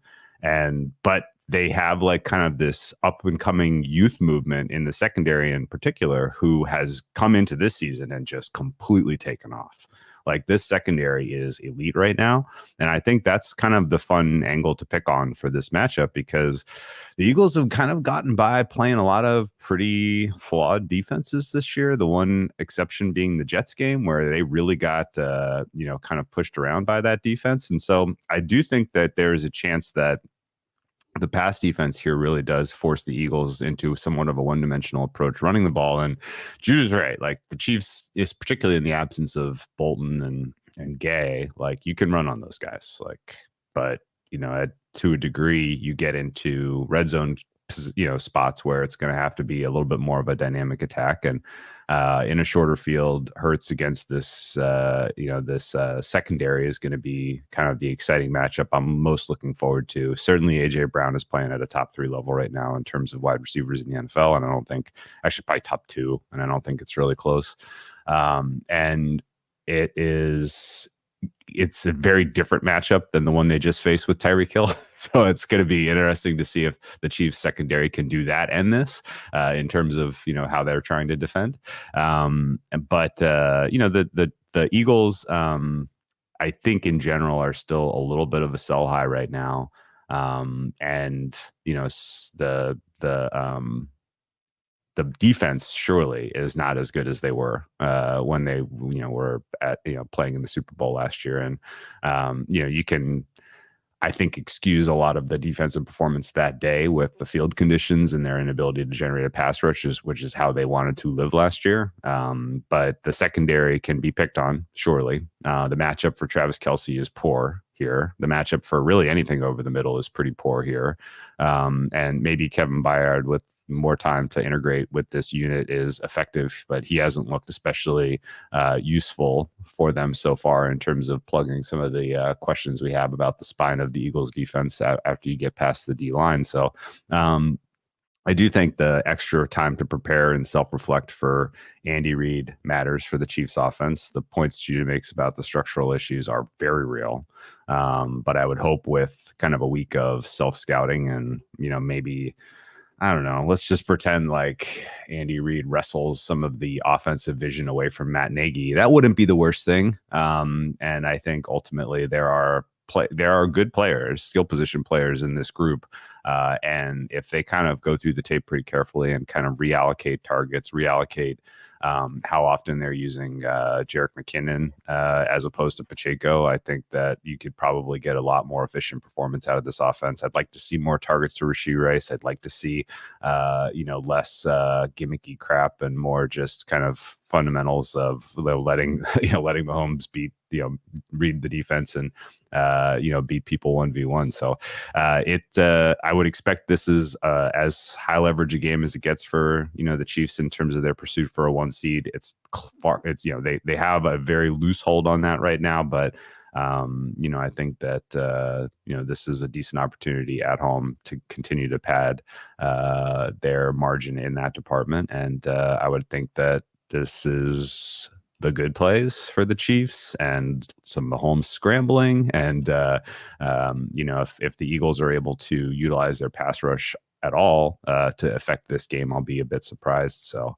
But they have like kind of this up and coming youth movement in the secondary in particular, who has come into this season and just completely taken off. Like, this secondary is elite right now. And I think that's kind of the fun angle to pick on for this matchup, because the Eagles have kind of gotten by playing a lot of pretty flawed defenses this year. The one exception being the Jets game, where they really got, kind of pushed around by that defense. And so I do think that there is a chance that the pass defense here really does force the Eagles into somewhat of a one-dimensional approach running the ball. And Judah's right. Like, the Chiefs, is particularly in the absence of Bolton and Gay, like, you can run on those guys. Like, but to a degree, you get into red zone, spots where it's going to have to be a little bit more of a dynamic attack. And in a shorter field, Hurts against this secondary is going to be kind of the exciting matchup I'm most looking forward to. Certainly, AJ Brown is playing at a top 3 level right now in terms of wide receivers in the NFL, and I don't think, actually probably top 2, and I don't think it's really close. And it's a very different matchup than the one they just faced with Tyreek Hill. So it's going to be interesting to see if the Chiefs secondary can do that and this in terms of, how they're trying to defend. But the Eagles, I think in general, are still a little bit of a sell high right now. The defense surely is not as good as they were when they were at playing in the Super Bowl last year. And you can I think excuse a lot of the defensive performance that day with the field conditions and their inability to generate a pass rush, which is how they wanted to live last year. But the secondary can be picked on, surely. The matchup for Travis Kelce is poor here. The matchup for really anything over the middle is pretty poor here. And maybe Kevin Byard with more time to integrate with this unit is effective, but he hasn't looked especially useful for them so far in terms of plugging some of the questions we have about the spine of the Eagles defense after you get past the D line. So I do think the extra time to prepare and self-reflect for Andy Reid matters for the Chiefs offense. The points Judah makes about the structural issues are very real. But I would hope with kind of a week of self-scouting and, maybe, I don't know, let's just pretend like Andy Reid wrestles some of the offensive vision away from Matt Nagy. That wouldn't be the worst thing. And I think ultimately there are good players, skill position players in this group. And if they kind of go through the tape pretty carefully and kind of reallocate targets, reallocate how often they're using Jerick McKinnon as opposed to Pacheco, I think that you could probably get a lot more efficient performance out of this offense. I'd like to see more targets to Rashee Rice. I'd like to see, less gimmicky crap and more just kind of fundamentals of letting Mahomes read the defense and beat people 1v1. So I would expect this is as high leverage a game as it gets for the Chiefs in terms of their pursuit for a 1 seed. They have a very loose hold on that right now, but I think that this is a decent opportunity at home to continue to pad their margin in that department, and I would think that this is the good plays for the Chiefs and some Mahomes scrambling. And, if the Eagles are able to utilize their pass rush at all to affect this game, I'll be a bit surprised. So,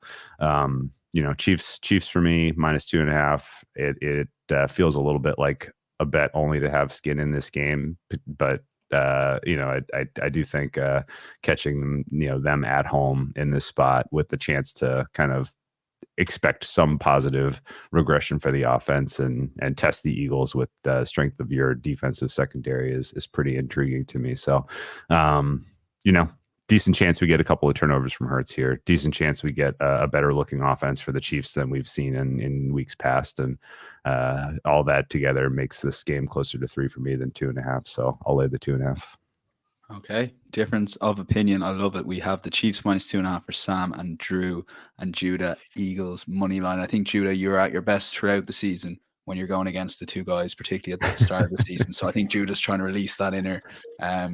Chiefs for me, -2.5. It feels a little bit like a bet only to have skin in this game, but I do think catching them at home in this spot with the chance to kind of expect some positive regression for the offense and test the Eagles with the strength of your defensive secondary is pretty intriguing to me. So, decent chance we get a couple of turnovers from Hurts here. Decent chance we get a better looking offense for the Chiefs than we've seen in weeks past. And all that together makes this game closer to 3 for me than 2.5. So I'll lay the 2.5. Okay, difference of opinion. I love it. We have the Chiefs -2.5 for Sam and Drew, and Judah Eagles money line. I think Judah, you're at your best throughout the season when you're going against the two guys, particularly at the start of the season. So I think Judah's trying to release that inner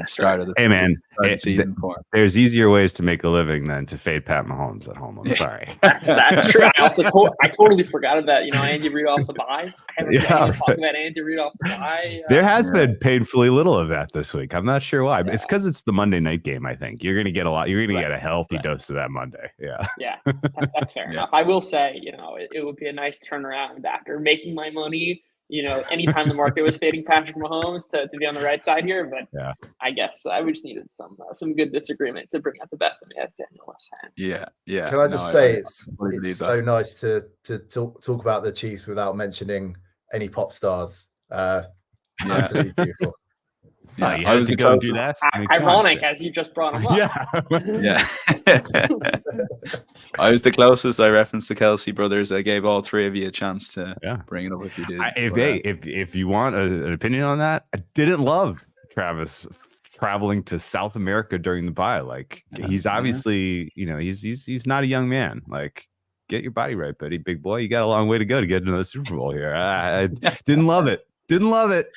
start of the season form. There's easier ways to make a living than to fade Pat Mahomes at home. I'm sorry. That's true. I also I totally forgot about Andy Reid off the bye. I haven't talked about Andy Reid off the bye. There has been painfully little of that this week. I'm not sure why. It's because it's the Monday night game. I think you're going to get a lot. You're going to get a healthy dose of that Monday. Yeah. Yeah, that's fair enough. I will say, it would be a nice turnaround after making my money. Anytime the market was fading Patrick Mahomes to be on the right side here, but I guess I just needed some good disagreement to bring out the best of me, as Daniel was saying. Yeah. Can I just say it's so nice to talk about the Chiefs without mentioning any pop stars. Absolutely beautiful. Yeah, I was to go do that. Ironic, as you just brought him up. Yeah. I was the closest. I referenced the Kelce brothers. I gave all three of you a chance to bring it up if you did. If you want an opinion on that, I didn't love Travis traveling to South America during the bye. Like he's obviously, he's not a young man. Like, get your body right, buddy, big boy. You got a long way to go to get into the Super Bowl here. I didn't love it. Didn't love it.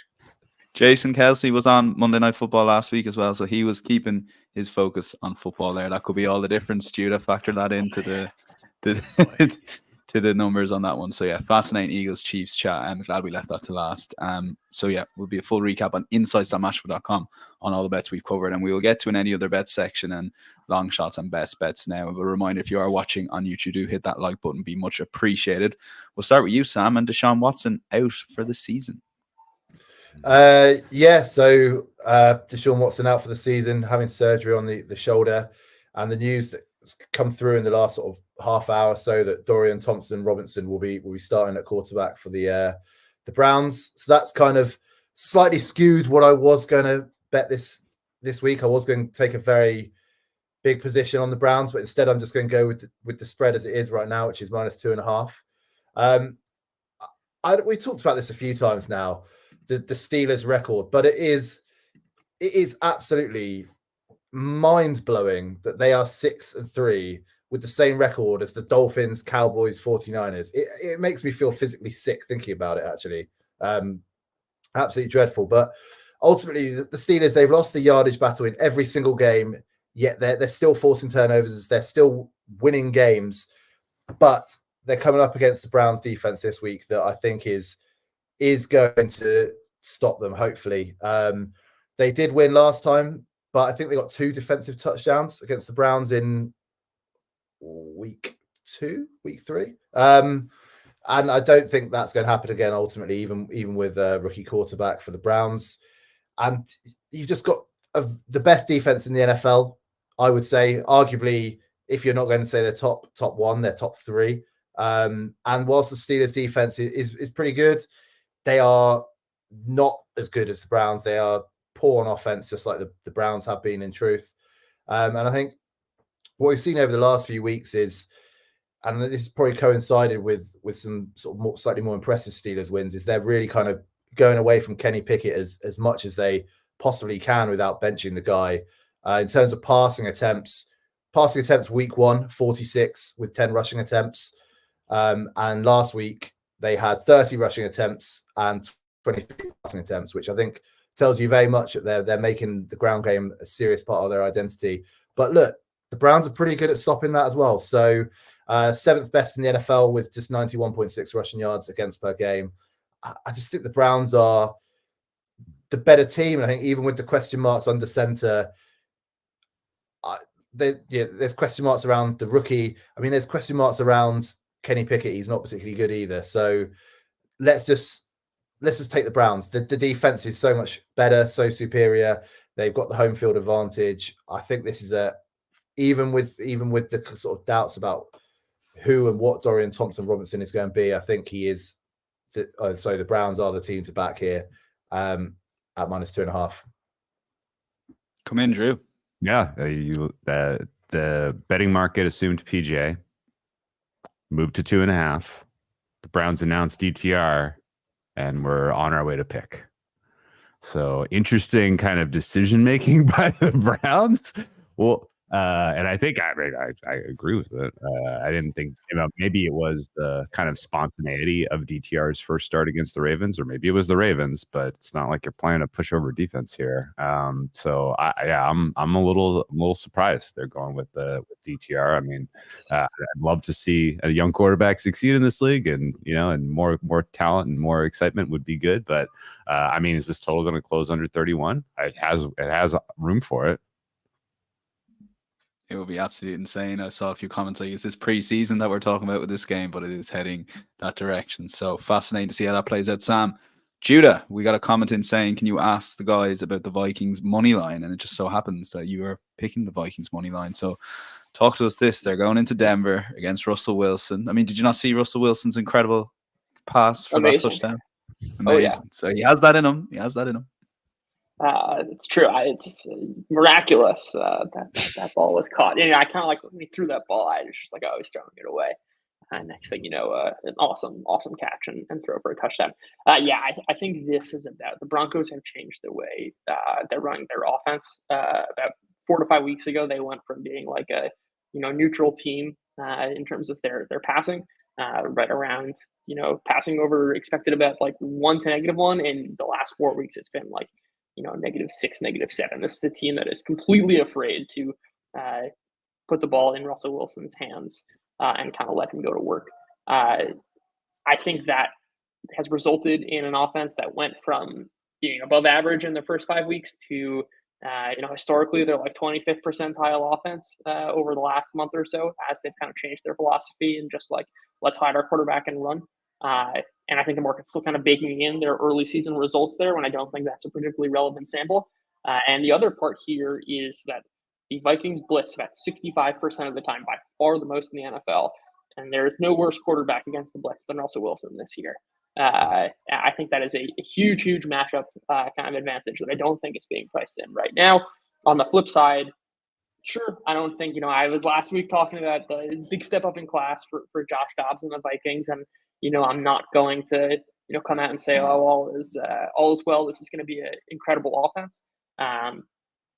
Jason Kelce was on Monday Night Football last week as well, so he was keeping his focus on football there. That could be all the difference. Judah, factor that into the to the numbers on that one. So yeah, fascinating Eagles Chiefs chat. I'm glad we left that to last. So yeah, will be a full recap on insights.matchbook.com on all the bets we've covered, and we will get to any other bet section and long shots and best bets now. But a reminder, if you are watching on YouTube, do hit that like button, be much appreciated. We'll start with you, Sam, and Deshaun Watson out for the season. So Deshaun Watson out for the season, having surgery on the shoulder, and the news that's come through in the last sort of half hour so that Dorian Thompson-Robinson will be starting at quarterback for the Browns. So that's kind of slightly skewed what I was going to bet this week. I was going to take a very big position on the Browns, but instead I'm just going to go with the spread as it is right now, which is -2.5. We talked about this a few times now, the Steelers record, but it is absolutely mind-blowing that they are 6-3 with the same record as the Dolphins, Cowboys, 49ers. It makes me feel physically sick thinking about it, actually. Absolutely dreadful. But ultimately, the Steelers, they've lost the yardage battle in every single game, yet they're still forcing turnovers. They're still winning games, but they're coming up against the Browns defense this week that I think is going to stop them, hopefully. They did win last time, but I think they got 2 defensive touchdowns against the Browns in week 3. And I don't think that's going to happen again, ultimately, even with a rookie quarterback for the Browns. And you've just got the best defense in the NFL, I would say. Arguably, if you're not going to say they're top 1, they're top 3. And whilst the Steelers defense is pretty good, they are not as good as the Browns. They are poor on offense, just like the Browns have been in truth. And I think what we've seen over the last few weeks is, and this has probably coincided with some sort of slightly more impressive Steelers wins, is they're really kind of going away from Kenny Pickett as much as they possibly can without benching the guy. In terms of passing attempts week 1, 46 with 10 rushing attempts. And last week they had 30 rushing attempts and 23 passing attempts, which I think tells you very much that they're making the ground game a serious part of their identity. But look, the Browns are pretty good at stopping that as well. So 7th best in the NFL with just 91.6 rushing yards against per game. I just think the Browns are the better team. And I think even with the question marks under center, there's question marks around the rookie. I mean, there's question marks around Kenny Pickett. He's not particularly good either. So let's just take the Browns. The defense is so much better, so superior. They've got the home field advantage. I think this is even with the sort of doubts about who and what Dorian Thompson-Robinson is going to be, I think he is. The Browns are the team to back here at -2.5. Come in, Drew. Yeah, the betting market assumed PJ moved to 2.5. The Browns announced DTR, and we're on our way to pick. So interesting kind of decision making by the Browns. Well, and I think I agree with it. I didn't think, maybe it was the kind of spontaneity of DTR's first start against the Ravens, or maybe it was the Ravens, but it's not like you're playing a pushover defense here. So I'm a little surprised they're going with DTR. I mean, I'd love to see a young quarterback succeed in this league, and and more talent and more excitement would be good. But I mean, is this total going to close under 31? It has room for it. It would be absolutely insane. I saw a few comments like, is this preseason that we're talking about with this game? But it is heading that direction. So fascinating to see how that plays out. Sam, Judah, we got a comment in saying, can you ask the guys about the Vikings money line? And it just so happens that you are picking the Vikings money line. So talk to us this. They're going into Denver against Russell Wilson. I mean, did you not see Russell Wilson's incredible pass for that touchdown? Amazing. Oh, yeah. So he has that in him. It's true. It's miraculous that ball was caught. I kind of like when he threw that ball, I was just like, oh, he's throwing it away. And next thing you know, an awesome catch and throw for a touchdown. I think this is about the Broncos have changed the way they're running their offense. About 4 to 5 weeks ago, they went from being like a neutral team in terms of their passing, right around passing over expected about like 1 to -1. In the last 4 weeks, it's been like -6, -7. This is a team that is completely afraid to put the ball in Russell Wilson's hands and kind of let him go to work. I think that has resulted in an offense that went from being above average in the first 5 weeks to, historically they're like 25th percentile offense over the last month or so, as they've kind of changed their philosophy and just like, let's hide our quarterback and run. And I think the market's still kind of baking in their early season results there, when I don't think that's a particularly relevant sample. And the other part here is that the Vikings blitz about 65% of the time, by far the most in the NFL. And there is no worse quarterback against the blitz than Russell Wilson this year. I think that is a huge matchup kind of advantage that I don't think is being priced in right now. On the flip side, sure, I don't think, I was last week talking about the big step up in class for Josh Dobbs and the Vikings, and I'm not going to come out and say, oh, all is well. This is going to be an incredible offense.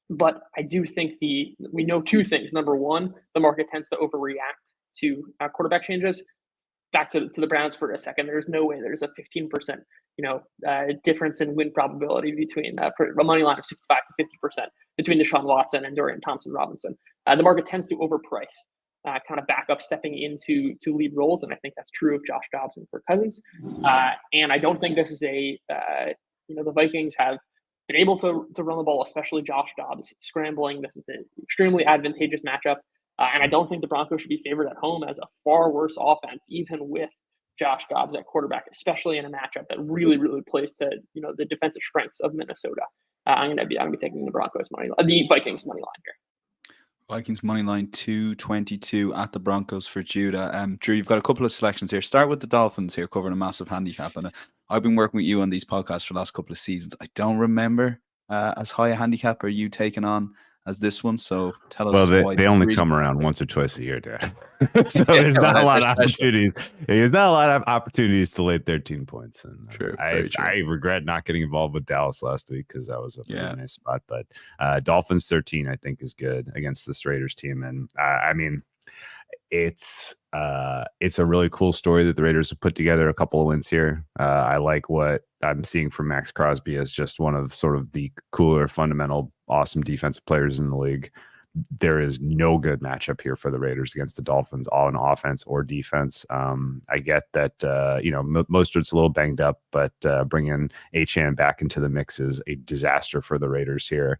But I do think we know two things. Number one, the market tends to overreact to quarterback changes. Back to the Browns for a second. There's no way there's a 15% difference in win probability between for a money line of 65 to 50% between Deshaun Watson and Dorian Thompson-Robinson. The market tends to overprice kind of backup stepping into lead roles, and I think that's true of Josh Dobbs and Kirk Cousins. And I don't think this is the Vikings have been able to run the ball, especially Josh Dobbs scrambling. This is an extremely advantageous matchup. And I don't think the Broncos should be favored at home as a far worse offense, even with Josh Dobbs at quarterback, especially in a matchup that really plays to the defensive strengths of Minnesota. I'm gonna be taking the Vikings money line here. Vikings money line 222 at the Broncos for Judah. Drew, you've got a couple of selections here. Start with the Dolphins here, covering a massive handicap. And I've been working with you on these podcasts for the last couple of seasons. I don't remember as high a handicap are you taking on as this one, so tell us. Well, they only come around once or twice a year, Dad. So there's not a lot of opportunities. There's not a lot of opportunities to lay 13 points. And true, I regret not getting involved with Dallas last week because that was a really nice spot. But Dolphins 13, I think, is good against this Raiders team, and I mean, it's a really cool story that the Raiders have put together a couple of wins here. I like what I'm seeing from Max Crosby as just one of sort of the cooler, fundamental, awesome defensive players in the league. There is no good matchup here for the Raiders against the Dolphins, all in offense or defense. I get that, Mostert's a little banged up, but bringing Achane back into the mix is a disaster for the Raiders here.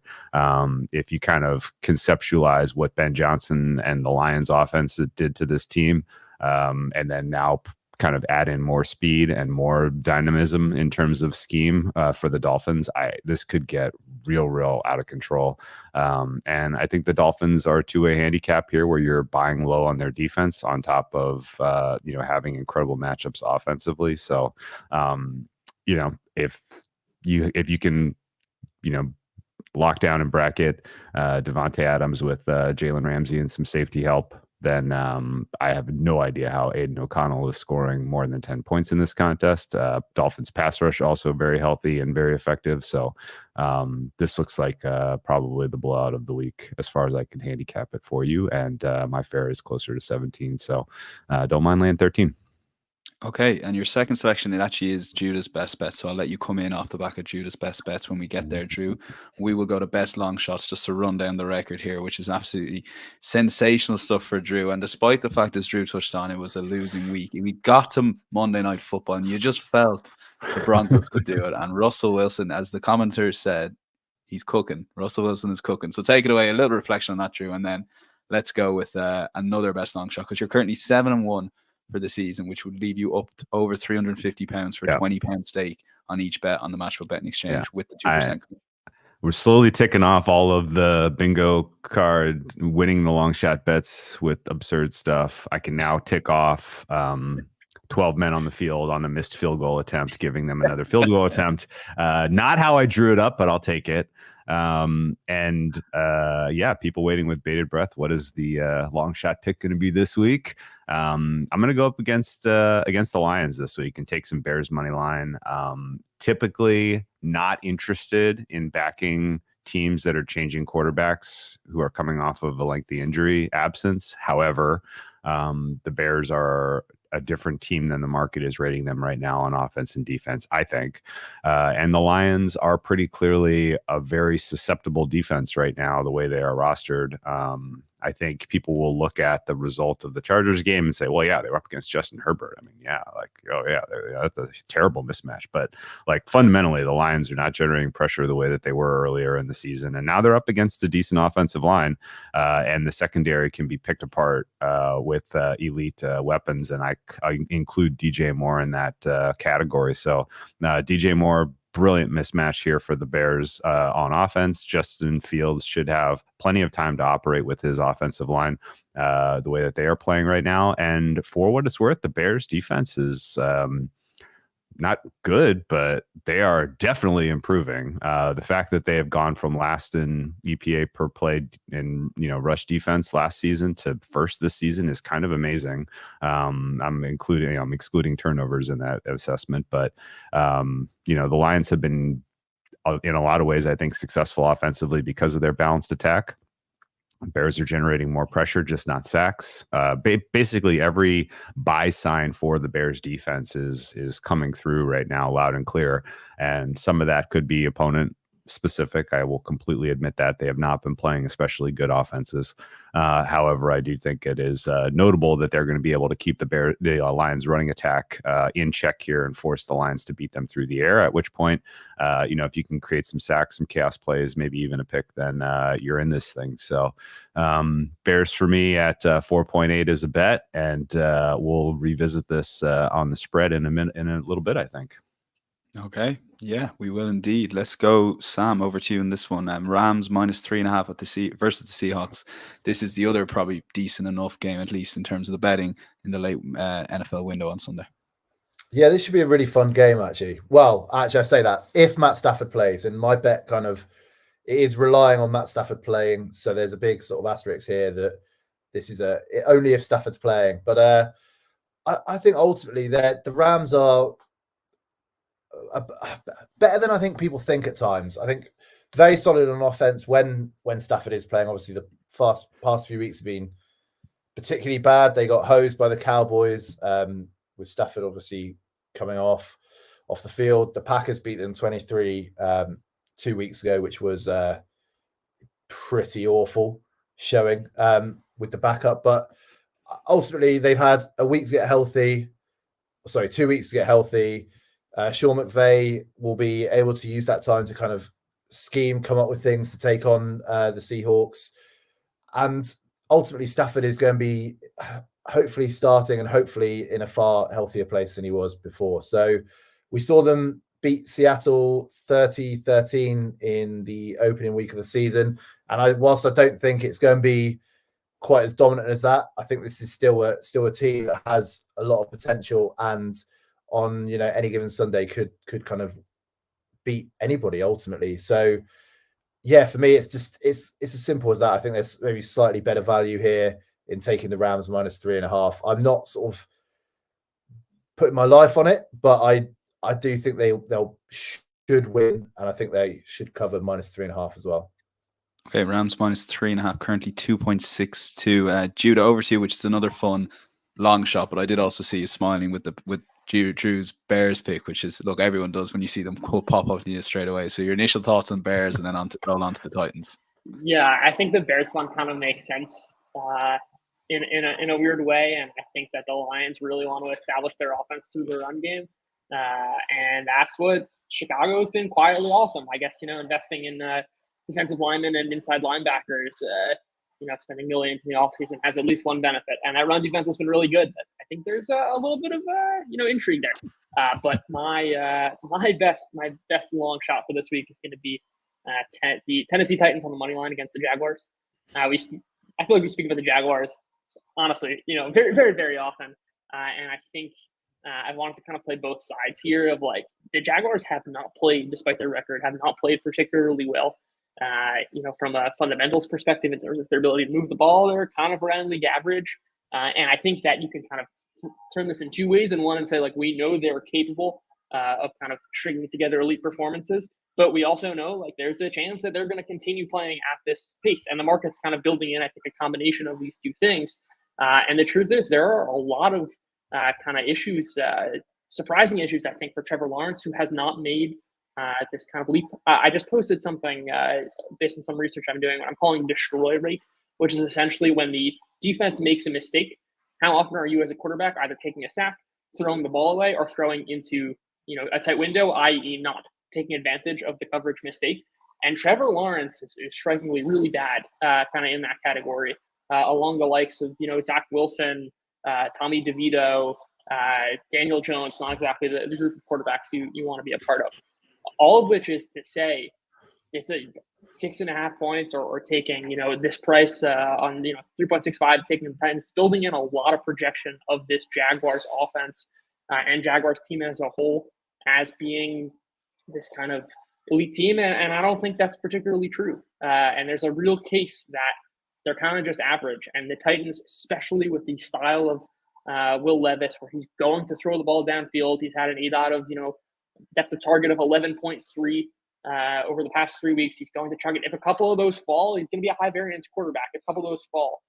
If you kind of conceptualize what Ben Johnson and the Lions offense did to this team, and then now kind of add in more speed and more dynamism in terms of scheme for the Dolphins, this could get real out of control. And I think the Dolphins are to a handicap here where you're buying low on their defense on top of having incredible matchups offensively. So if you can lock down and bracket Devontae Adams with Jalen Ramsey and some safety help, then I have no idea how Aiden O'Connell is scoring more than 10 points in this contest. Dolphins pass rush also very healthy and very effective. So this looks like probably the blowout of the week as far as I can handicap it for you. And my fare is closer to 17. So don't mind laying 13. Okay, and your second selection, it actually is Judah's best bet. So I'll let you come in off the back of Judah's best bets when we get there, Drew. We will go to best long shots just to run down the record here, which is absolutely sensational stuff for Drew. And despite the fact, as Drew touched on, it was a losing week, we got to Monday Night Football and you just felt the Broncos could do it. And Russell Wilson, as the commentator said, he's cooking. Russell Wilson is cooking. So take it away, a little reflection on that, Drew, and then let's go with another best long shot because you're currently 7-1 for the season, which would leave you up to over £350 for a £20 stake on each bet on the Matchbook betting exchange with the 2%. We're slowly ticking off all of the bingo card winning the long shot bets with absurd stuff. I can now tick off 12 men on the field on a missed field goal attempt, giving them another field goal attempt. Not how I drew it up, but I'll take it. People waiting with bated breath. What is the long shot pick going to be this week? I'm going to go up against the Lions this week and take some Bears money line. Typically not interested in backing teams that are changing quarterbacks who are coming off of a lengthy injury absence. However, the Bears are a different team than the market is rating them right now on offense and defense, I think. And the Lions are pretty clearly a very susceptible defense right now, the way they are rostered. I think people will look at the result of the Chargers game and say, well, yeah, they were up against Justin Herbert. I mean, that's a terrible mismatch. But like fundamentally, the Lions are not generating pressure the way that they were earlier in the season. And now they're up against a decent offensive line. And the secondary can be picked apart with elite weapons. And I include DJ Moore in that category. So DJ Moore, brilliant mismatch here for the Bears on offense. Justin Fields should have plenty of time to operate with his offensive line the way that they are playing right now. And for what it's worth, the Bears defense is not good, but they are definitely improving. The fact that they have gone from last in EPA per play in rush defense last season to first this season is kind of amazing. I'm excluding turnovers in that assessment, but the Lions have been in a lot of ways, I think, successful offensively because of their balanced attack. Bears are generating more pressure, just not sacks. Basically, every buy sign for the Bears defense is coming through right now, loud and clear. And some of that could be opponent specific. I will completely admit that they have not been playing especially good offenses. However, I do think it is notable that they're going to be able to keep the Lions running attack in check here and force the Lions to beat them through the air. At which point, if you can create some sacks, some chaos plays, maybe even a pick, then you're in this thing. So Bears for me at 4.8 is a bet, and we'll revisit this on the spread in a little bit, I think. Okay. Yeah, we will indeed. Let's go, Sam, over to you in this one. Rams minus 3.5 at versus the Seahawks. This is the other probably decent enough game, at least in terms of the betting in the late NFL window on Sunday. Yeah, this should be a really fun game, actually. Well, actually, I say that if Matt Stafford plays, and my bet it is relying on Matt Stafford playing. So there's a big sort of asterisk here that this is only if Stafford's playing. But I think ultimately the Rams are better than I think people think at times. I think very solid on offense when Stafford is playing. Obviously, the past few weeks have been particularly bad. They got hosed by the Cowboys with Stafford obviously coming off the field. The Packers beat them 23 2 weeks ago, which was pretty awful showing with the backup. But ultimately, they've had a week to get healthy. 2 weeks to get healthy. Sean McVay will be able to use that time to kind of come up with things to take on the Seahawks. And ultimately, Stafford is going to be hopefully starting and hopefully in a far healthier place than he was before. So we saw them beat Seattle 30-13 in the opening week of the season. And whilst I don't think it's going to be quite as dominant as that, I think this is still a team that has a lot of potential and on any given Sunday could kind of beat anybody ultimately. So yeah, for me it's as simple as that. I think there's maybe slightly better value here in taking the Rams minus 3.5. I'm not sort of putting my life on it, but I do think they'll should win, and I think they should cover minus 3.5 as well. Okay, Rams minus 3.5, currently 2.62. Judah, over to you, which is another fun long shot, but I did also see you smiling with Drew's Bears pick, which is, look, everyone does when you see them pop up to you straight away. So your initial thoughts on Bears and then roll on to the Titans. Yeah, I think the Bears one kind of makes sense in a weird way, and I think that the Lions really want to establish their offense through the run game, and that's what Chicago has been quietly awesome. I guess investing in defensive linemen and inside linebackers. Spending millions in the offseason has at least one benefit, and that run defense has been really good. I think there's a little bit of intrigue there. But my best long shot for this week is going to be the Tennessee Titans on the money line against the Jaguars. I feel like we speak about the Jaguars honestly, very, very, very often, and I think I wanted to kind of play both sides here of like the Jaguars have not played, despite their record, have not played particularly well. From a fundamentals perspective, in terms of their ability to move the ball, they're kind of around league average. And I think that you can kind of turn this in two ways. And one, and say, like, we know they're capable of kind of stringing together elite performances, but we also know, like, there's a chance that they're going to continue playing at this pace. And the market's kind of building in, I think, a combination of these two things. And the truth is, there are a lot of kind of issues, surprising issues, I think, for Trevor Lawrence, who has not made this kind of leap. I just posted something based on some research I'm doing, what I'm calling destroy rate, which is essentially when the defense makes a mistake, how often are you as a quarterback either taking a sack, throwing the ball away, or throwing into a tight window, i.e. not taking advantage of the coverage mistake. And Trevor Lawrence is strikingly really bad kind of in that category, along the likes of Zach Wilson, Tommy DeVito, Daniel Jones, not exactly the group of quarterbacks you want to be a part of. All of which is to say, it's a 6.5 points or taking this price on 3.65, taking the Titans, building in a lot of projection of this Jaguars offense and Jaguars team as a whole. as being this kind of elite team, and I don't think that's particularly true. And there's a real case that they're kind of just average. And the Titans, especially with the style of Will Levis, where he's going to throw the ball downfield, he's had an ADOT of depth of target of 11.3 over the past 3 weeks. He's going to chug it. If a couple of those fall, he's going to be a high variance quarterback. If a couple of those fall,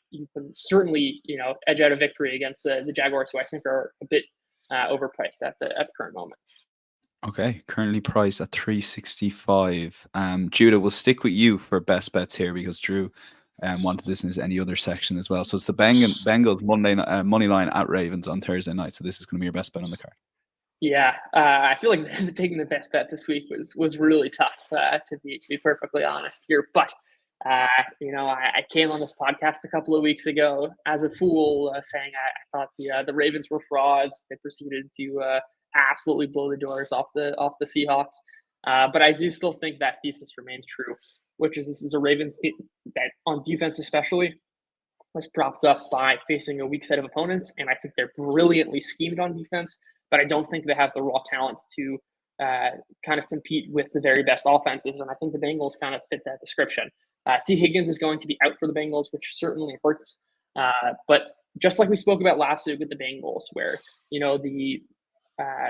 you can certainly edge out a victory against the Jaguars, who I think are a bit overpriced at the current moment. Okay, currently priced at 365. Judah, we'll stick with you for best bets here because Drew wanted this in his any other section as well. So it's the Bengals money line at Ravens on Thursday night. So this is going to be your best bet on the card. Yeah, I feel like taking the best bet this week was really tough to be perfectly honest here. But I came on this podcast a couple of weeks ago as a fool, saying I thought the Ravens were frauds. They proceeded to absolutely blow the doors off the Seahawks. But I do still think that thesis remains true, which is this is a Ravens team that on defense especially was propped up by facing a weak set of opponents. And I think they're brilliantly schemed on defense, but I don't think they have the raw talent to kind of compete with the very best offenses. And I think the Bengals kind of fit that description. T. Higgins is going to be out for the Bengals, which certainly hurts. But just like we spoke about last week with the Bengals, where, the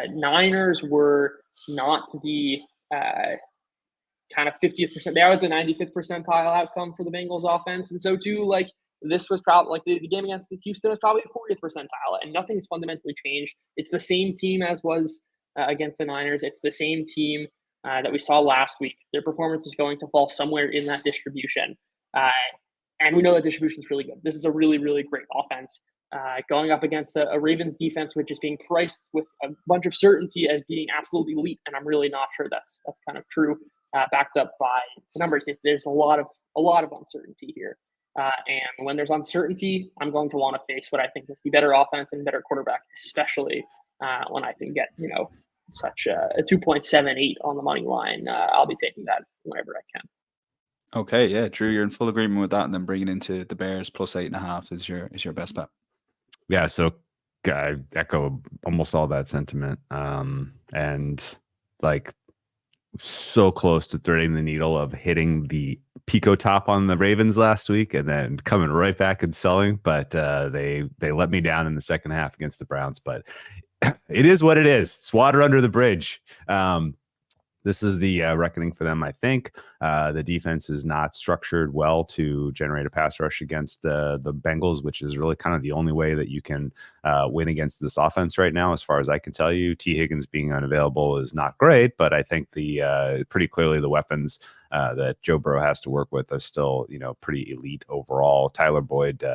Niners were not the kind of 50th percent. That was the 95th percentile outcome for the Bengals offense. And so too, this was probably the game against the Houston was probably a 40th percentile, and nothing's fundamentally changed. It's the same team as was against the Niners. It's the same team that we saw last week. Their performance is going to fall somewhere in that distribution. And we know that distribution is really good. This is a really, really great offense. Going up against a Ravens defense, which is being priced with a bunch of certainty as being absolutely elite, and I'm really not sure that's kind of true, backed up by the numbers. There's a lot of uncertainty here, and when there's uncertainty, I'm going to want to face what I think is the better offense and better quarterback, especially when I can get such a 2.78 on the money line. I'll be taking that whenever I can. Okay, yeah, Drew, you're in full agreement with that, and then bringing into the Bears plus 8.5 is your best bet. Yeah, so I echo almost all that sentiment, and so close to threading the needle of hitting the Pico top on the Ravens last week, and then coming right back and selling. But they let me down in the second half against the Browns. But it is what it is. It's water under the bridge. This is the reckoning for them, I think. The defense is not structured well to generate a pass rush against the Bengals, which is really kind of the only way that you can win against this offense right now, as far as I can tell you. T. Higgins being unavailable is not great, but I think pretty clearly the weapons that Joe Burrow has to work with are still, pretty elite overall. Tyler Boyd,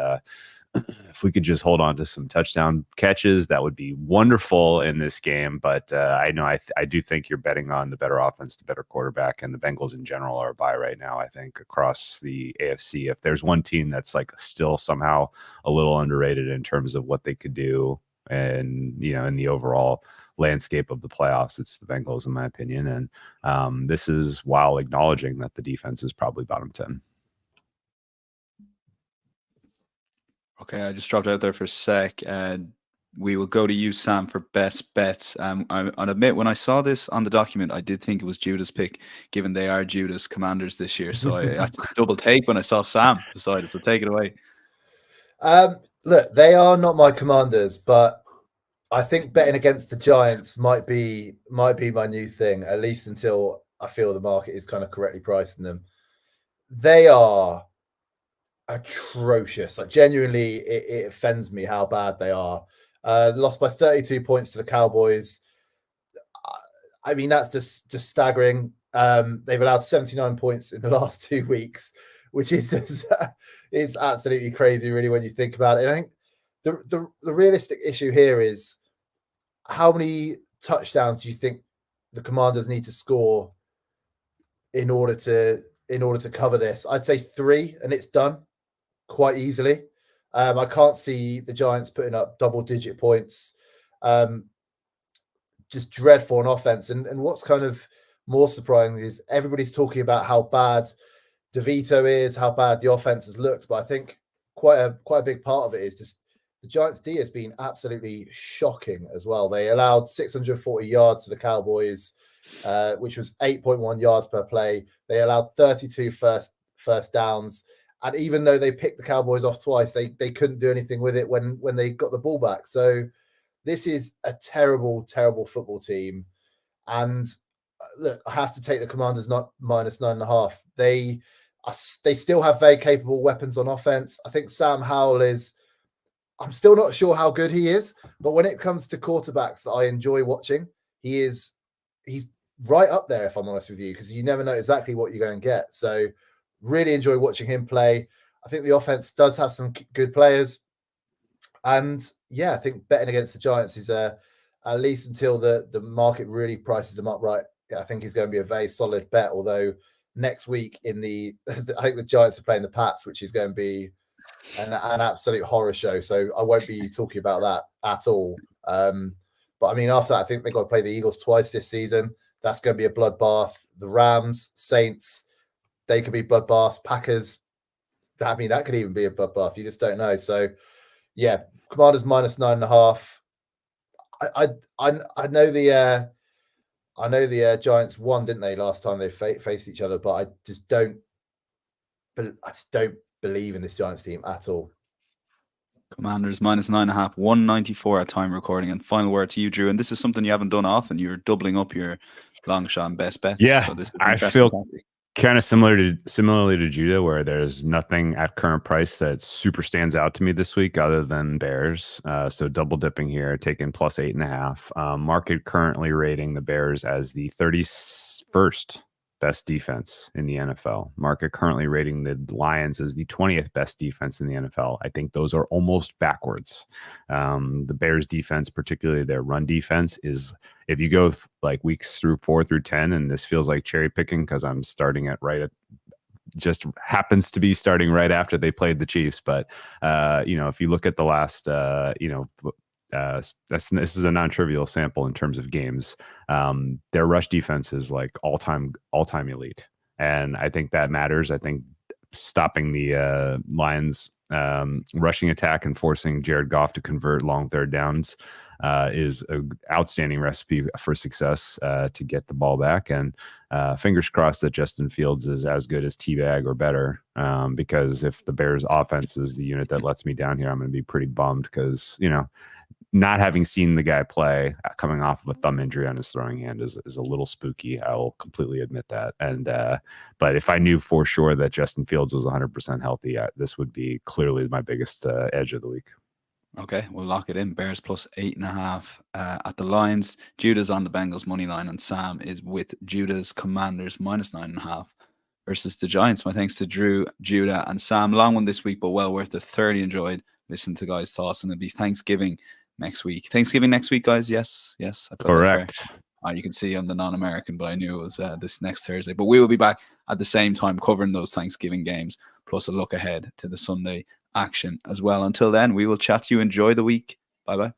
if we could just hold on to some touchdown catches, that would be wonderful in this game. But I know I do think you're betting on the better offense, the better quarterback, and the Bengals in general are a buy right now. I think across the AFC, if there's one team that's still somehow a little underrated in terms of what they could do, and in the overall landscape of the playoffs, it's the Bengals, in my opinion. And this is while acknowledging that the defense is probably bottom 10. Okay, I just dropped out there for a sec. We will go to you, Sam, for best bets. I'll admit, when I saw this on the document, I did think it was Judah's pick, given they are Judah's Commanders this year. So I double take when I saw Sam beside it. So take it away. Look, they are not my Commanders, but I think betting against the Giants might be my new thing, at least until I feel the market is kind of correctly pricing them. They are atrocious. Genuinely, it offends me how bad they are. Lost by 32 points to the Cowboys. I mean, that's just staggering. They've allowed 79 points in the last 2 weeks, which is is absolutely crazy, really, when you think about it. And I think the realistic issue here is, how many touchdowns do you think the Commanders need to score in order to cover this? I'd say 3, and it's done quite easily. I can't see the Giants putting up double-digit points. Just dreadful on offense. And what's kind of more surprising is everybody's talking about how bad DeVito is, how bad the offense has looked. But I think quite a big part of it is just the Giants D has been absolutely shocking as well. They allowed 640 yards to the Cowboys, which was 8.1 yards per play. They allowed 32 first downs. And even though they picked the Cowboys off twice, they couldn't do anything with it when they got the ball back. So this is a terrible, terrible football team. And look, I have to take the Commanders not -9.5. They still have very capable weapons on offense. I think Sam Howell is, I'm still not sure how good he is, but when it comes to quarterbacks that I enjoy watching, he's right up there, if I'm honest with you, because you never know exactly what you're going to get. So really enjoy watching him play. I think the offense does have some good players. And yeah, I think betting against the Giants is at least until the market really prices them up right. I think is going to be a very solid bet. Although next week I think the Giants are playing the Pats, which is going to be an absolute horror show. So I won't be talking about that at all. But I mean, after that, I think they've got to play the Eagles twice this season. That's going to be a bloodbath. The Rams, Saints, they could be bloodbaths. Packers, I mean, that could even be a bloodbath. You just don't know. So yeah, Commanders -9.5. I know the Giants won, didn't they, last time they faced each other? But I just don't believe in this Giants team at all. Commanders -9.5, 194 at time recording. And final word to you, Drew. And this is something you haven't done often. You're doubling up your long shot and best bets. Yeah, so this is I feel kind of similarly to Judah, where there's nothing at current price that super stands out to me this week other than Bears. So double dipping here, taking +8.5. Market currently rating the Bears as the 31st best defense in the NFL. Market currently rating the Lions as the 20th best defense in the NFL. I think those are almost backwards. The Bears defense, particularly their run defense, is, if you go like weeks 4 through 10, and this feels like cherry picking because I'm starting at just happens to be starting right after they played the Chiefs. But if you look at the last, this is a non-trivial sample in terms of games. Their rush defense is like all-time elite, and I think that matters. I think stopping the Lions rushing attack and forcing Jared Goff to convert long third downs is an outstanding recipe for success to get the ball back. And fingers crossed that Justin Fields is as good as T-Bag or better, because if the Bears offense is the unit that lets me down here, I'm going to be pretty bummed because, not having seen the guy play coming off of a thumb injury on his throwing hand is a little spooky. I will completely admit that. And but if I knew for sure that Justin Fields was 100% healthy, this would be clearly my biggest edge of the week. Okay, we'll lock it in. Bears +8.5 at the Lions. Judah's on the Bengals money line, and Sam is with Judah's Commanders -9.5 versus the Giants. My thanks to Drew, Judah, and Sam. Long one this week, but well worth it. Thoroughly enjoyed listening to guys' thoughts, and it'll be Thanksgiving next week. Thanksgiving next week, guys. Yes. Correct. You can see I'm the non-American, but I knew it was this next Thursday. But we will be back at the same time covering those Thanksgiving games, plus a look ahead to the Sunday action as well. Until then, we will chat to you. Enjoy the week. Bye-bye.